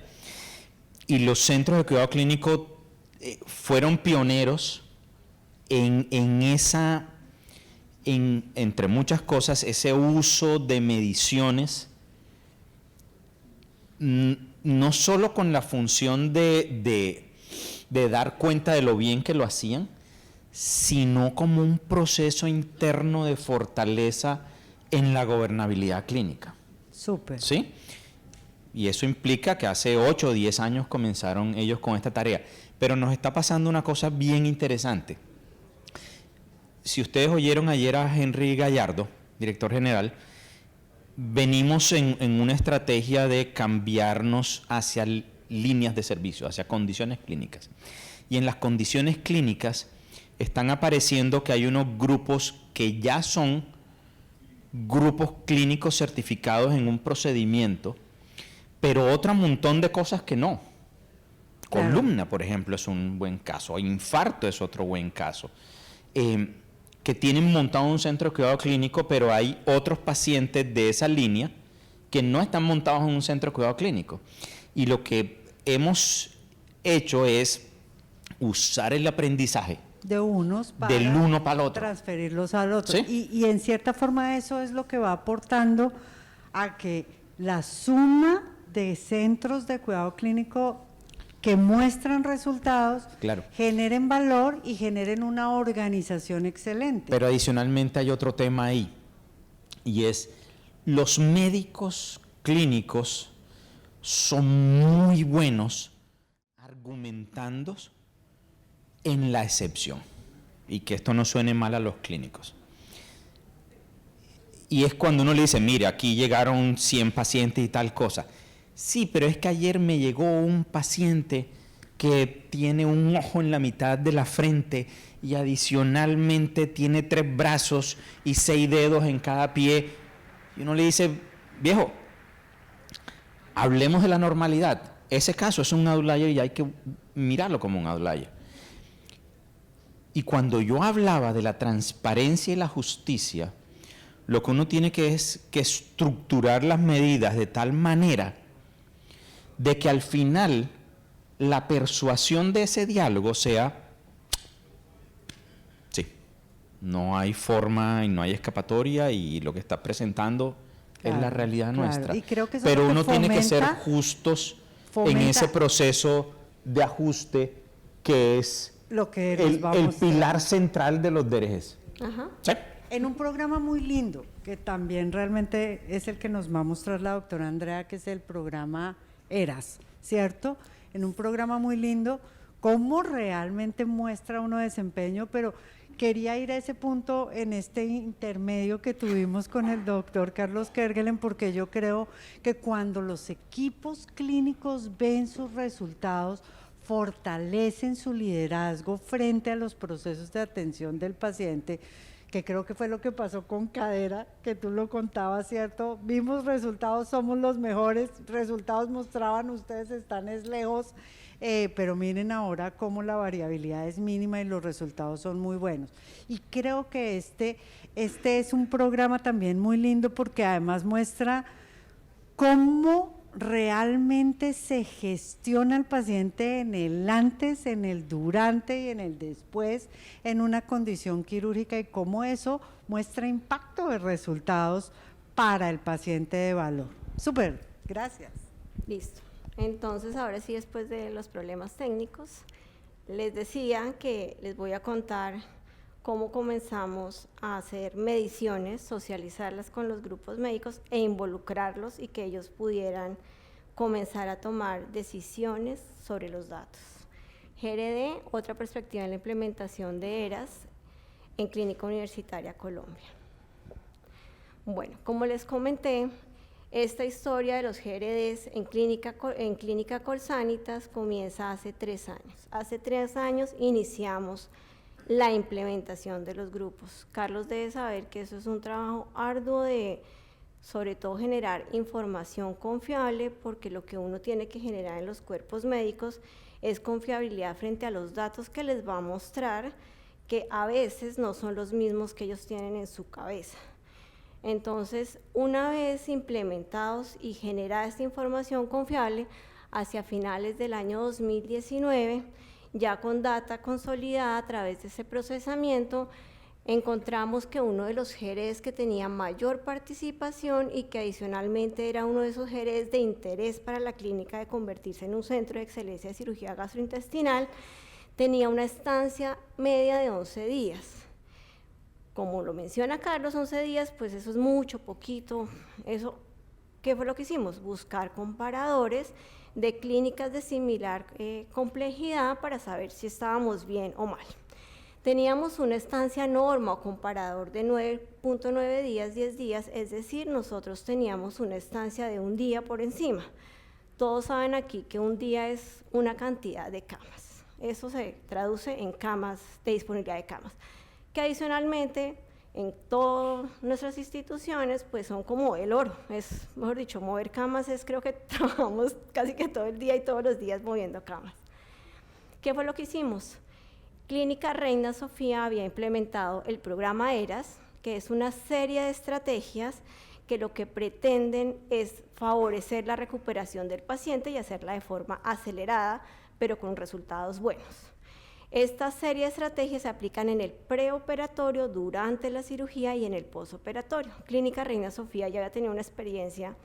y los centros de cuidado clínico fueron pioneros entre muchas cosas, ese uso de mediciones, no solo con la función de dar cuenta de lo bien que lo hacían, sino como un proceso interno de fortaleza en la gobernabilidad clínica. Súper. ¿Sí? Y eso implica que hace 8 o 10 años comenzaron ellos con esta tarea. Pero nos está pasando una cosa bien interesante. Si ustedes oyeron ayer a Henry Gallardo, director general, venimos en una estrategia de cambiarnos hacia líneas de servicio, hacia condiciones clínicas. Y en las condiciones clínicas están apareciendo que hay unos grupos que ya son grupos clínicos certificados en un procedimiento, pero otro montón de cosas que no. Claro. Columna, por ejemplo, es un buen caso, infarto es otro buen caso, que tienen montado un centro de cuidado clínico, pero hay otros pacientes de esa línea que no están montados en un centro de cuidado clínico. Y lo que hemos hecho es usar el aprendizaje De unos para del uno para el otro. transferirlos al otro. ¿Sí? Y en cierta forma eso es lo que va aportando a que la suma de centros de cuidado clínico que muestran resultados, Claro. generen valor y generen una organización excelente. Pero adicionalmente hay otro tema ahí, y es los médicos clínicos son muy buenos argumentando en la excepción, y que esto no suene mal a los clínicos. Y es cuando uno le dice, mire, aquí llegaron 100 pacientes y tal cosa. Sí, pero es que ayer me llegó un paciente que tiene un ojo en la mitad de la frente y adicionalmente tiene 3 brazos y 6 dedos en cada pie. Y uno le dice, viejo, hablemos de la normalidad. ese caso es un outlier y hay que mirarlo como un outlier. Y cuando yo hablaba de la transparencia y la justicia, lo que uno tiene que es que estructurar las medidas de tal manera de que al final la persuasión de ese diálogo sea, sí, no hay forma y no hay escapatoria y lo que está presentando es la realidad nuestra. Y creo que eso es pero lo que uno tiene que ser fomenta- justos en fomenta- ese proceso de ajuste que es Lo que nos el vamos pilar central de los DRGs. Ajá. ¿Sí? en un programa muy lindo, que también realmente es el que nos va a mostrar la doctora Andrea, que es el programa ERAS, ¿cierto? En un programa muy lindo, cómo realmente muestra uno desempeño, pero quería ir a ese punto en este intermedio que tuvimos con el doctor Carlos Kerguelen, porque yo creo que cuando los equipos clínicos ven sus resultados, fortalecen su liderazgo frente a los procesos de atención del paciente, que creo que fue lo que pasó con Cadera, que tú lo contabas, ¿cierto? Vimos resultados, somos los mejores, resultados mostraban, ustedes están lejos, pero miren ahora cómo la variabilidad es mínima y los resultados son muy buenos. Y creo que este es un programa también muy lindo porque además muestra cómo realmente se gestiona el paciente en el antes, en el durante y en el después en una condición quirúrgica y cómo eso muestra impacto de resultados para el paciente de valor. Súper, gracias. Listo. Entonces, ahora sí, después de los problemas técnicos, les decía que les voy a contar cómo comenzamos a hacer mediciones, socializarlas con los grupos médicos e involucrarlos y que ellos pudieran comenzar a tomar decisiones sobre los datos. GRD, otra perspectiva en la implementación de ERAS en Clínica Universitaria Colombia. Bueno, como les comenté, esta historia de los GRDs en Clínica Colsanitas comienza hace 3 años. Hace 3 años iniciamos la implementación de los grupos. Carlos debe saber que eso es un trabajo arduo de, sobre todo, generar información confiable, porque lo que uno tiene que generar en los cuerpos médicos es confiabilidad frente a los datos que les va a mostrar, que a veces no son los mismos que ellos tienen en su cabeza. Entonces, una vez implementados y generada esta información confiable, hacia finales del año 2019, ya con data consolidada a través de ese procesamiento, encontramos que uno de los GREs que tenía mayor participación y que adicionalmente era uno de esos GREs de interés para la clínica de convertirse en un centro de excelencia de cirugía gastrointestinal, tenía una estancia media de 11 días. Como lo menciona Carlos, 11 días, pues eso es mucho, poquito. Eso, ¿qué fue lo que hicimos? Buscar comparadores de clínicas de similar complejidad para saber si estábamos bien o mal. Teníamos una estancia norma o comparador de 9.9 días, 10 días, es decir, nosotros teníamos una estancia de un día por encima. Todos saben aquí que un día es una cantidad de camas. Eso se traduce en camas, de disponibilidad de camas, que adicionalmente en todas nuestras instituciones pues son como el oro, es mejor dicho, mover camas es, creo que trabajamos casi que todo el día y todos los días moviendo camas. ¿Qué fue lo que hicimos? Clínica Reina Sofía había implementado el programa ERAS, que es una serie de estrategias que lo que pretenden es favorecer la recuperación del paciente y hacerla de forma acelerada, pero con resultados buenos. Esta serie de estrategias se aplican en el preoperatorio, durante la cirugía y en el posoperatorio. Clínica Reina Sofía ya había tenido una experiencia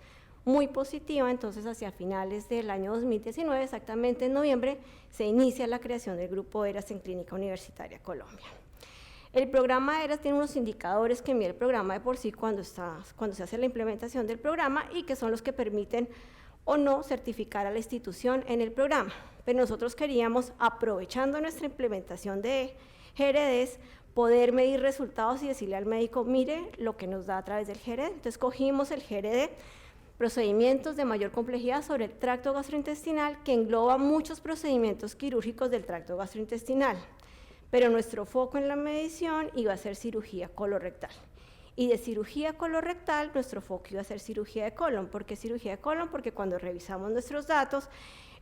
muy positiva, entonces hacia finales del año 2019, exactamente en noviembre, se inicia la creación del grupo ERAS en Clínica Universitaria Colombia. El programa ERAS tiene unos indicadores que mide el programa de por sí cuando se hace la implementación del programa y que son los que permiten o no certificar a la institución en el programa. Pero nosotros queríamos, aprovechando nuestra implementación de GRDs, poder medir resultados y decirle al médico, mire lo que nos da a través del GRD. Entonces cogimos el GRD, procedimientos de mayor complejidad sobre el tracto gastrointestinal, que engloba muchos procedimientos quirúrgicos del tracto gastrointestinal, pero nuestro foco en la medición iba a ser cirugía colorectal. Y de cirugía colorectal, nuestro foco iba a ser cirugía de colon. ¿Por qué cirugía de colon? Porque cuando revisamos nuestros datos,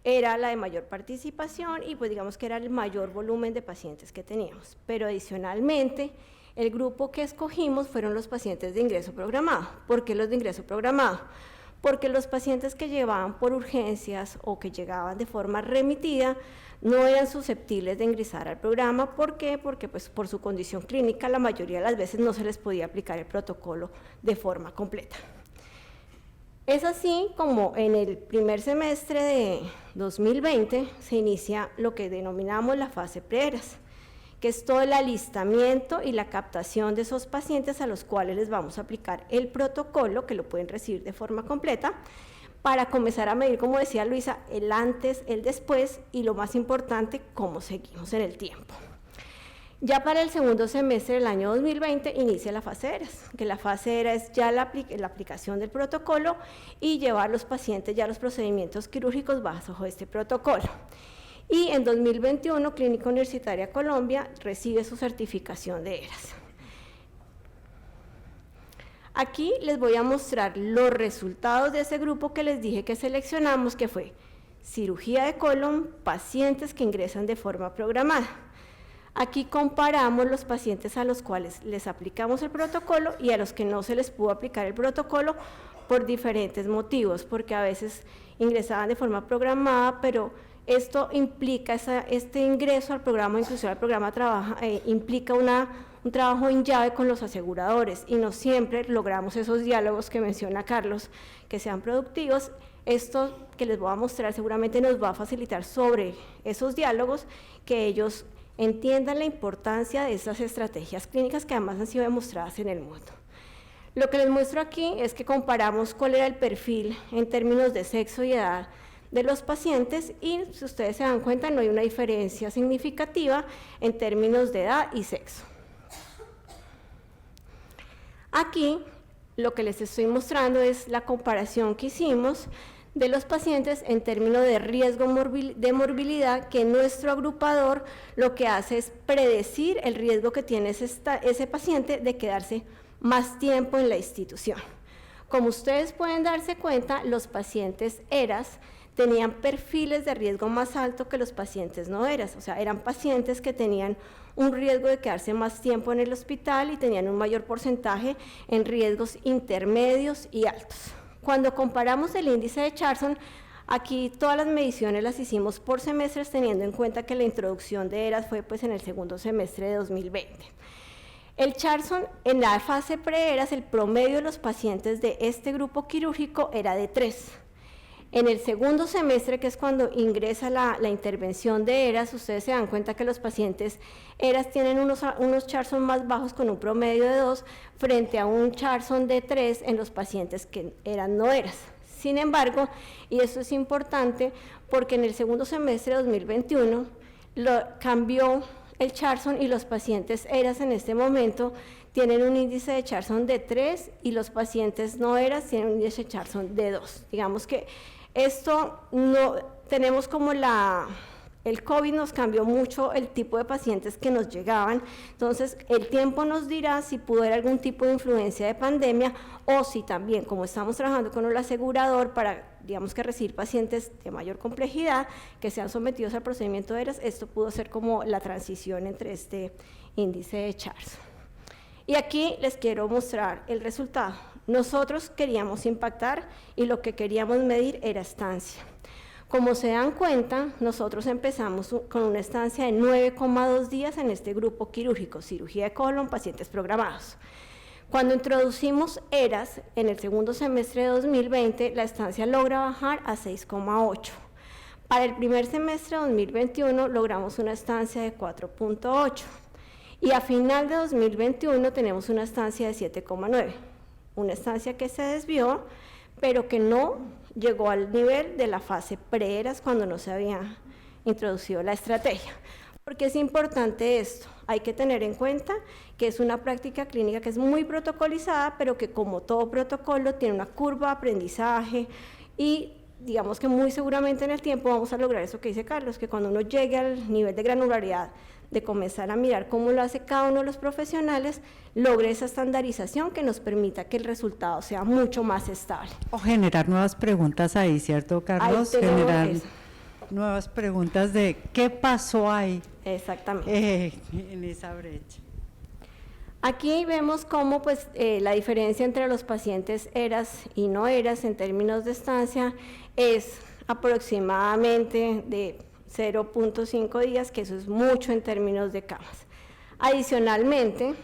era la de mayor participación y pues digamos que era el mayor volumen de pacientes que teníamos. Pero adicionalmente, el grupo que escogimos fueron los pacientes de ingreso programado. ¿Por qué los de ingreso programado? Porque los pacientes que llevaban por urgencias o que llegaban de forma remitida no eran susceptibles de ingresar al programa. ¿Por qué? Porque pues, por su condición clínica la mayoría de las veces no se les podía aplicar el protocolo de forma completa. Es así como en el primer semestre de 2020 se inicia lo que denominamos la fase pre-ERAS, que es todo el alistamiento y la captación de esos pacientes a los cuales les vamos a aplicar el protocolo, que lo pueden recibir de forma completa, para comenzar a medir, como decía Luisa, el antes, el después y lo más importante, cómo seguimos en el tiempo. Ya para el segundo semestre del año 2020 inicia la fase ERAS, que la fase ERAS es ya la aplicación del protocolo y llevar los pacientes ya a los procedimientos quirúrgicos bajo este protocolo. Y en 2021, Clínica Universitaria Colombia recibe su certificación de ERAS. Aquí les voy a mostrar los resultados de ese grupo que les dije que seleccionamos, que fue cirugía de colon, pacientes que ingresan de forma programada. Aquí comparamos los pacientes a los cuales les aplicamos el protocolo y a los que no se les pudo aplicar el protocolo por diferentes motivos, porque a veces ingresaban de forma programada, pero esto implica, este ingreso al programa, inclusive al programa implica un trabajo en llave con los aseguradores y no siempre logramos esos diálogos que menciona Carlos, que sean productivos. Esto que les voy a mostrar seguramente nos va a facilitar sobre esos diálogos, que ellos entiendan la importancia de estas estrategias clínicas que además han sido demostradas en el mundo. Lo que les muestro aquí es que comparamos cuál era el perfil en términos de sexo y edad de los pacientes y, si ustedes se dan cuenta, no hay una diferencia significativa en términos de edad y sexo. Aquí lo que les estoy mostrando es la comparación que hicimos de los pacientes en términos de riesgo de morbilidad, que nuestro agrupador lo que hace es predecir el riesgo que tiene ese paciente de quedarse más tiempo en la institución. Como ustedes pueden darse cuenta, los pacientes ERAS tenían perfiles de riesgo más alto que los pacientes no ERAS, o sea, eran pacientes que tenían un riesgo de quedarse más tiempo en el hospital y tenían un mayor porcentaje en riesgos intermedios y altos. Cuando comparamos el índice de Charson, aquí todas las mediciones las hicimos por semestres, teniendo en cuenta que la introducción de ERAS fue pues en el segundo semestre de 2020. El Charson, en la fase pre-ERAS, el promedio de los pacientes de este grupo quirúrgico era de 3. En el segundo semestre, que es cuando ingresa la intervención de ERAS, ustedes se dan cuenta que los pacientes ERAS tienen unos Charson más bajos con un promedio de 2 frente a un Charson de 3 en los pacientes que eran no ERAS. Sin embargo, y esto es importante porque en el segundo semestre de 2021 cambió el Charson y los pacientes ERAS en este momento tienen un índice de Charson de 3 y los pacientes no ERAS tienen un índice de Charson de 2. Digamos que esto no tenemos como el COVID nos cambió mucho el tipo de pacientes que nos llegaban, entonces el tiempo nos dirá si pudo haber algún tipo de influencia de pandemia o si también, como estamos trabajando con el asegurador para, digamos que recibir pacientes de mayor complejidad que sean sometidos al procedimiento de ERAS, esto pudo ser como la transición entre este índice de Charson. Y aquí les quiero mostrar el resultado. Nosotros queríamos impactar y lo que queríamos medir era estancia. Como se dan cuenta, nosotros empezamos con una estancia de 9,2 días en este grupo quirúrgico, cirugía de colon, pacientes programados. Cuando introducimos ERAS en el segundo semestre de 2020, la estancia logra bajar a 6,8. Para el primer semestre de 2021 logramos una estancia de 4,8 y a final de 2021 tenemos una estancia de 7,9. Una estancia que se desvió, pero que no llegó al nivel de la fase pre-ERAS cuando no se había introducido la estrategia. ¿Por qué es importante esto? Hay que tener en cuenta que es una práctica clínica que es muy protocolizada, pero que como todo protocolo tiene una curva de aprendizaje y digamos que muy seguramente en el tiempo vamos a lograr eso que dice Carlos, que cuando uno llegue al nivel de granularidad de comenzar a mirar cómo lo hace cada uno de los profesionales, logre esa estandarización que nos permita que el resultado sea mucho más estable. O generar nuevas preguntas ahí, ¿cierto, Carlos? Generar nuevas preguntas de qué pasó ahí Exactamente. en esa brecha. Aquí vemos cómo pues, la diferencia entre los pacientes eras y no eras en términos de estancia es aproximadamente de 0.5 días, que eso es mucho en términos de camas. Adicionalmente,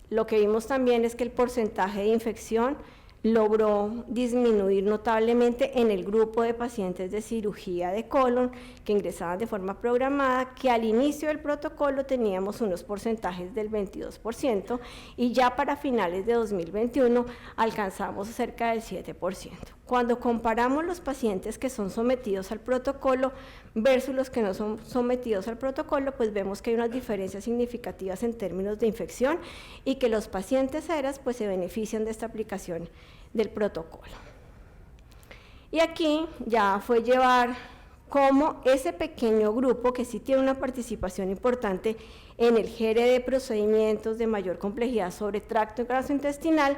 lo que vimos también es que el porcentaje de infección logró disminuir notablemente en el grupo de pacientes de cirugía de colon que ingresaban de forma programada, que al inicio del protocolo teníamos unos porcentajes del 22% y ya para finales de 2021 alcanzamos cerca del 7%. Cuando comparamos los pacientes que son sometidos al protocolo versus los que no son sometidos al protocolo, pues vemos que hay unas diferencias significativas en términos de infección y que los pacientes eras pues se benefician de esta aplicación del protocolo. Y aquí ya fue llevar cómo ese pequeño grupo que sí tiene una participación importante en el GR de procedimientos de mayor complejidad sobre tracto gastrointestinal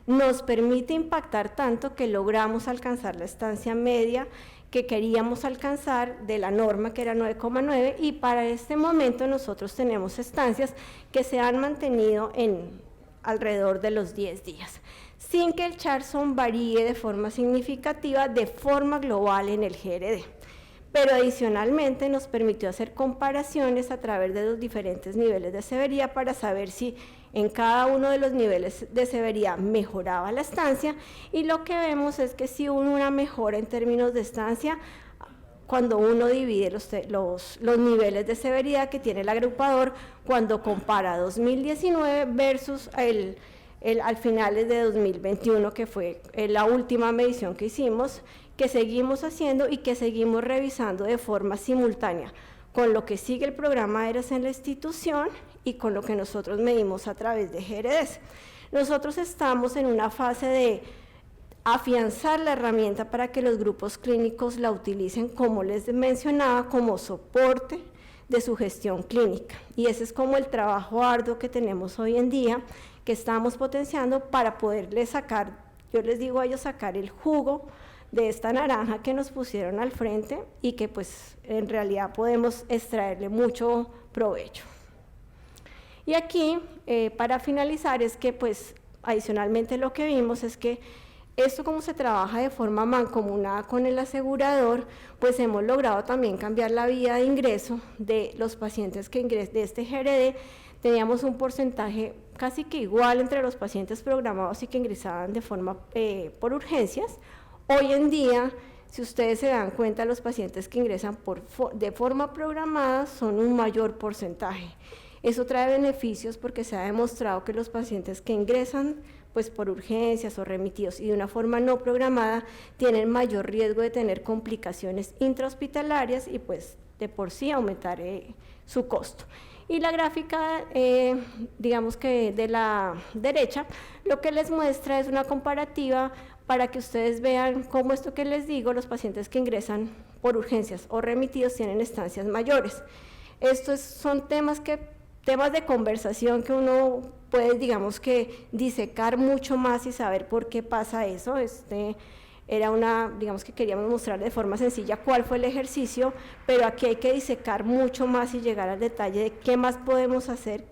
nos permite impactar tanto que logramos alcanzar la estancia media que queríamos alcanzar de la norma, que era 9,9, y para este momento nosotros tenemos estancias que se han mantenido en alrededor de los 10 días, sin que el Charson varíe de forma significativa de forma global en el GRD. Pero adicionalmente nos permitió hacer comparaciones a través de los diferentes niveles de severidad para saber si en cada uno de los niveles de severidad mejoraba la estancia, y lo que vemos es que sí hubo una mejora en términos de estancia cuando uno divide los niveles de severidad que tiene el agrupador cuando compara 2019 versus al finales de 2021, que fue la última medición que hicimos, que seguimos haciendo y que seguimos revisando de forma simultánea con lo que sigue el programa ERAS en la institución y con lo que nosotros medimos a través de GRDs. Nosotros estamos en una fase de afianzar la herramienta para que los grupos clínicos la utilicen, como les mencionaba, como soporte de su gestión clínica. Y ese es como el trabajo arduo que tenemos hoy en día, que estamos potenciando para poderles sacar, yo les digo a ellos, sacar el jugo de esta naranja que nos pusieron al frente y que pues en realidad podemos extraerle mucho provecho. Y aquí, para finalizar, es que pues adicionalmente lo que vimos es que esto, como se trabaja de forma mancomunada con el asegurador, pues hemos logrado también cambiar la vía de ingreso de los pacientes que ingresan de este GRD. Teníamos un porcentaje casi que igual entre los pacientes programados y que ingresaban de forma por urgencias. Hoy en día, si ustedes se dan cuenta, los pacientes que ingresan de forma programada son un mayor porcentaje. Eso trae beneficios porque se ha demostrado que los pacientes que ingresan pues por urgencias o remitidos y de una forma no programada tienen mayor riesgo de tener complicaciones intrahospitalarias y pues de por sí aumentar su costo. Y la gráfica, digamos que de la derecha, lo que les muestra es una comparativa para que ustedes vean cómo esto que les digo, los pacientes que ingresan por urgencias o remitidos tienen estancias mayores. Estos son temas de conversación que uno puede, digamos que, disecar mucho más y saber por qué pasa eso. Era digamos que queríamos mostrar de forma sencilla cuál fue el ejercicio, pero aquí hay que disecar mucho más y llegar al detalle de qué más podemos hacer.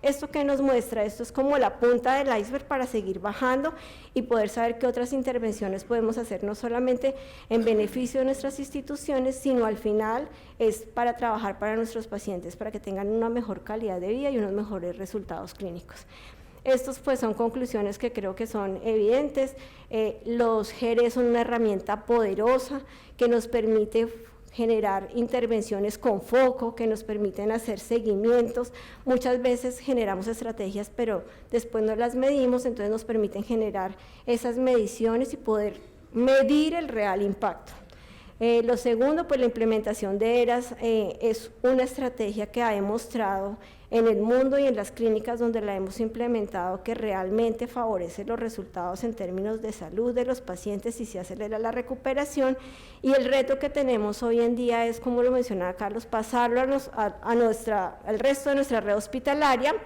Esto que nos muestra, esto es como la punta del iceberg para seguir bajando y poder saber qué otras intervenciones podemos hacer, no solamente en beneficio de nuestras instituciones, sino al final es para trabajar para nuestros pacientes, para que tengan una mejor calidad de vida y unos mejores resultados clínicos. Estos pues son conclusiones que creo que son evidentes. Los GRE son una herramienta poderosa que nos permite generar intervenciones con foco, que nos permiten hacer seguimientos. Muchas veces generamos estrategias, pero después no las medimos, entonces nos permiten generar esas mediciones y poder medir el real impacto. Lo segundo, pues la implementación de ERAS es una estrategia que ha demostrado en el mundo y en las clínicas donde la hemos implementado que realmente favorece los resultados en términos de salud de los pacientes y se acelera la recuperación. Y el reto que tenemos hoy en día es, como lo mencionaba Carlos, pasarlo al resto de nuestra red hospitalaria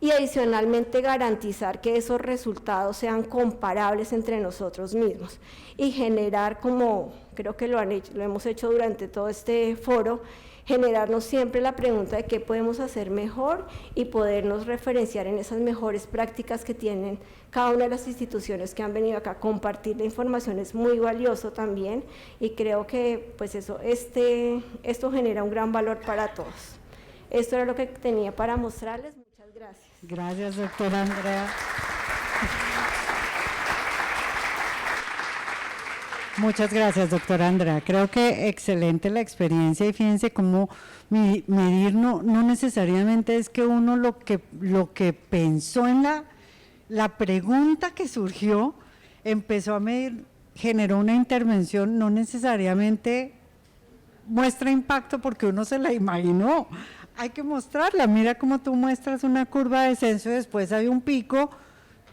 y adicionalmente garantizar que esos resultados sean comparables entre nosotros mismos y generar, como creo que lo hemos hecho durante todo este foro, generarnos siempre la pregunta de qué podemos hacer mejor y podernos referenciar en esas mejores prácticas que tienen cada una de las instituciones que han venido acá. Compartir la información es muy valioso también y creo que pues esto genera un gran valor para todos. Esto era lo que tenía para mostrarles. Muchas gracias. Gracias, doctora Andrea. Muchas gracias, doctora Andrea. Creo que excelente la experiencia y fíjense cómo medir no necesariamente es que uno lo que pensó en la pregunta que surgió, empezó a medir, generó una intervención, no necesariamente muestra impacto porque uno se la imaginó. Hay que mostrarla. Mira cómo tú muestras una curva de descenso y después hay un pico.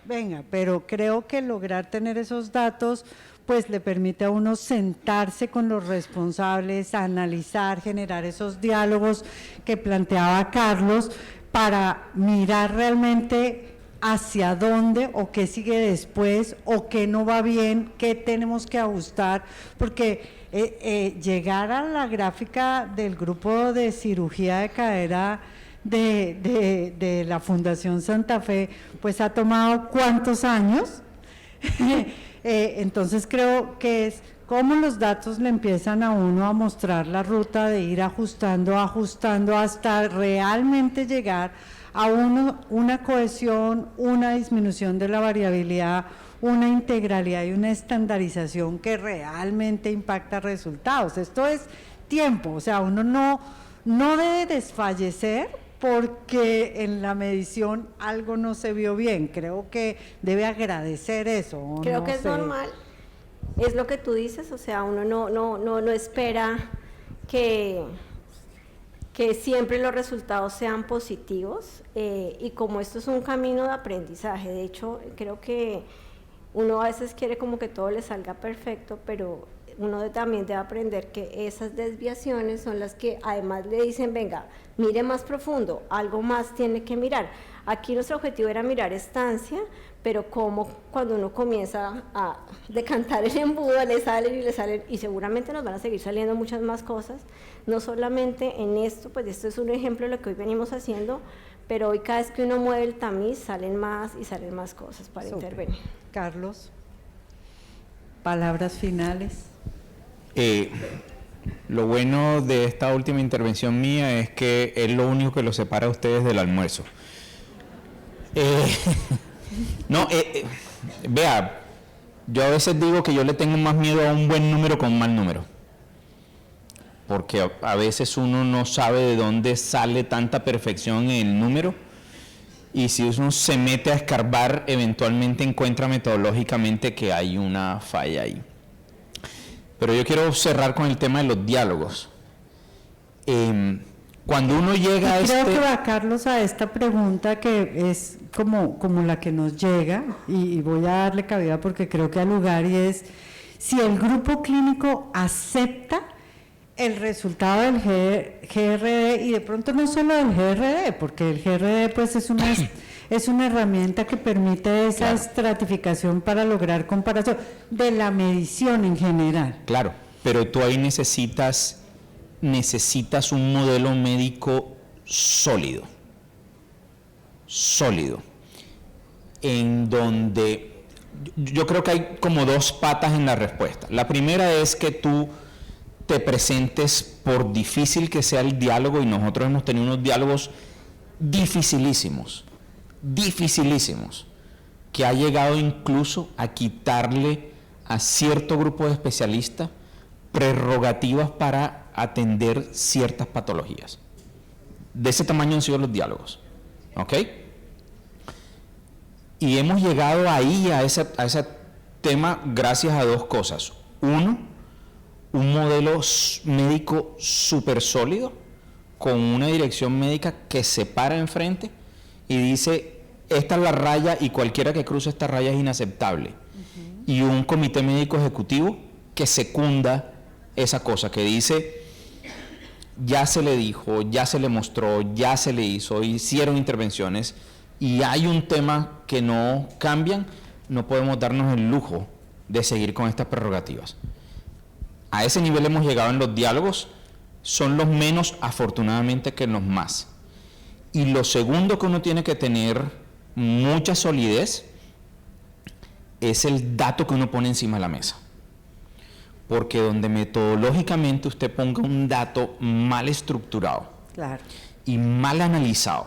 Venga, pero creo que lograr tener esos datos pues le permite a uno sentarse con los responsables, analizar, generar esos diálogos que planteaba Carlos para mirar realmente hacia dónde o qué sigue después o qué no va bien, qué tenemos que ajustar, porque llegar a la gráfica del grupo de cirugía de cadera de la Fundación Santa Fe, pues ha tomado ¿cuántos años? Entonces creo que es cómo los datos le empiezan a uno a mostrar la ruta de ir ajustando hasta realmente llegar a una cohesión, una disminución de la variabilidad, una integralidad y una estandarización que realmente impacta resultados. Esto es tiempo, o sea, uno no debe desfallecer porque en la medición algo no se vio bien. Creo que debe agradecer eso. Creo que es normal, es lo que tú dices, o sea, uno no espera que siempre los resultados sean positivos, y como esto es un camino de aprendizaje, de hecho, creo que uno a veces quiere como que todo le salga perfecto, pero uno también debe aprender que esas desviaciones son las que además le dicen, venga, mire más profundo, algo más tiene que mirar. Aquí nuestro objetivo era mirar estancia, pero como cuando uno comienza a decantar el embudo, le salen, y seguramente nos van a seguir saliendo muchas más cosas, no solamente en esto, pues esto es un ejemplo de lo que hoy venimos haciendo, pero hoy cada vez que uno mueve el tamiz salen más cosas para intervenir. Carlos, palabras finales. Lo bueno de esta última intervención mía es que es lo único que los separa a ustedes del almuerzo. Vea, yo a veces digo que yo le tengo más miedo a un buen número con un mal número, porque a veces uno no sabe de dónde sale tanta perfección en el número, y si uno se mete a escarbar, eventualmente encuentra metodológicamente que hay una falla ahí. Pero yo quiero cerrar con el tema de los diálogos. Cuando uno llega a creo que va, Carlos, a esta pregunta que es como la que nos llega, y voy a darle cabida porque creo que al lugar, y es si el grupo clínico acepta el resultado del GRD, y de pronto no solo del GRD, porque el GRD pues es una herramienta que permite esa estratificación para lograr comparación de la medición en general. Claro, pero tú ahí necesitas un modelo médico sólido, en donde yo creo que hay como dos patas en la respuesta. La primera es que tú te presentes, por difícil que sea el diálogo, y nosotros hemos tenido unos diálogos dificilísimos, que ha llegado incluso a quitarle a cierto grupo de especialistas prerrogativas para atender ciertas patologías. De ese tamaño han sido los diálogos, ¿ok? Y hemos llegado ahí a ese tema gracias a dos cosas. Uno, un modelo médico súper sólido, con una dirección médica que se para enfrente y dice, esta es la raya y cualquiera que cruce esta raya es inaceptable. Y un comité médico ejecutivo que secunda esa cosa, que dice, ya se le dijo, ya se le mostró, ya se le hizo, hicieron intervenciones, y hay un tema que no cambian, no podemos darnos el lujo de seguir con estas prerrogativas. A ese nivel hemos llegado en los diálogos, son los menos afortunadamente que los más. Y lo segundo que uno tiene que tener mucha solidez es el dato que uno pone encima de la mesa. Porque donde metodológicamente usted ponga un dato mal estructurado, Claro. y mal analizado,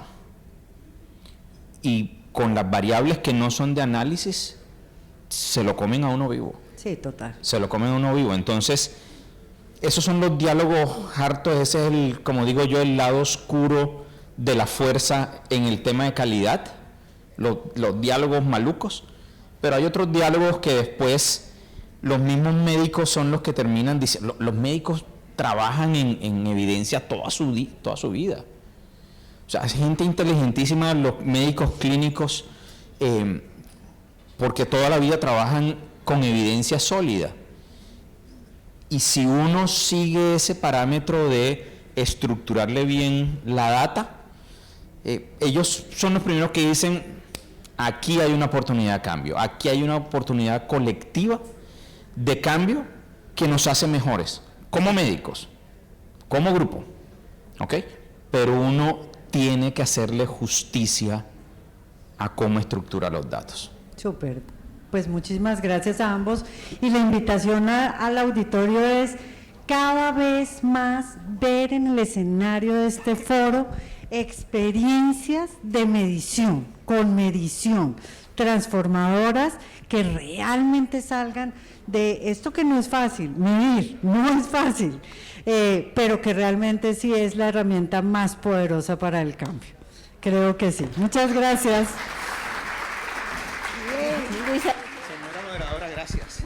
y con las variables que no son de análisis, se lo comen a uno vivo. Sí, total. Se lo comen a uno vivo. Entonces, esos son los diálogos hartos, ese es el, como digo yo, el lado oscuro de la fuerza en el tema de calidad, los diálogos malucos, pero hay otros diálogos que después los mismos médicos son los que terminan diciendo, los médicos trabajan en evidencia toda su vida. O sea, es gente inteligentísima, los médicos clínicos, porque toda la vida trabajan con evidencia sólida. Y si uno sigue ese parámetro de estructurarle bien la data, ellos son los primeros que dicen, aquí hay una oportunidad de cambio, aquí hay una oportunidad colectiva de cambio que nos hace mejores, como médicos, como grupo, ¿ok? Pero uno tiene que hacerle justicia a cómo estructura los datos. Súper. Pues muchísimas gracias a ambos. Y la invitación al auditorio es cada vez más ver en el escenario de este foro experiencias de medición, con medición, transformadoras que realmente salgan de esto que no es fácil, medir, no es fácil, pero que realmente sí es la herramienta más poderosa para el cambio. Creo que sí. Muchas gracias. Luisa. Señora moderadora, gracias.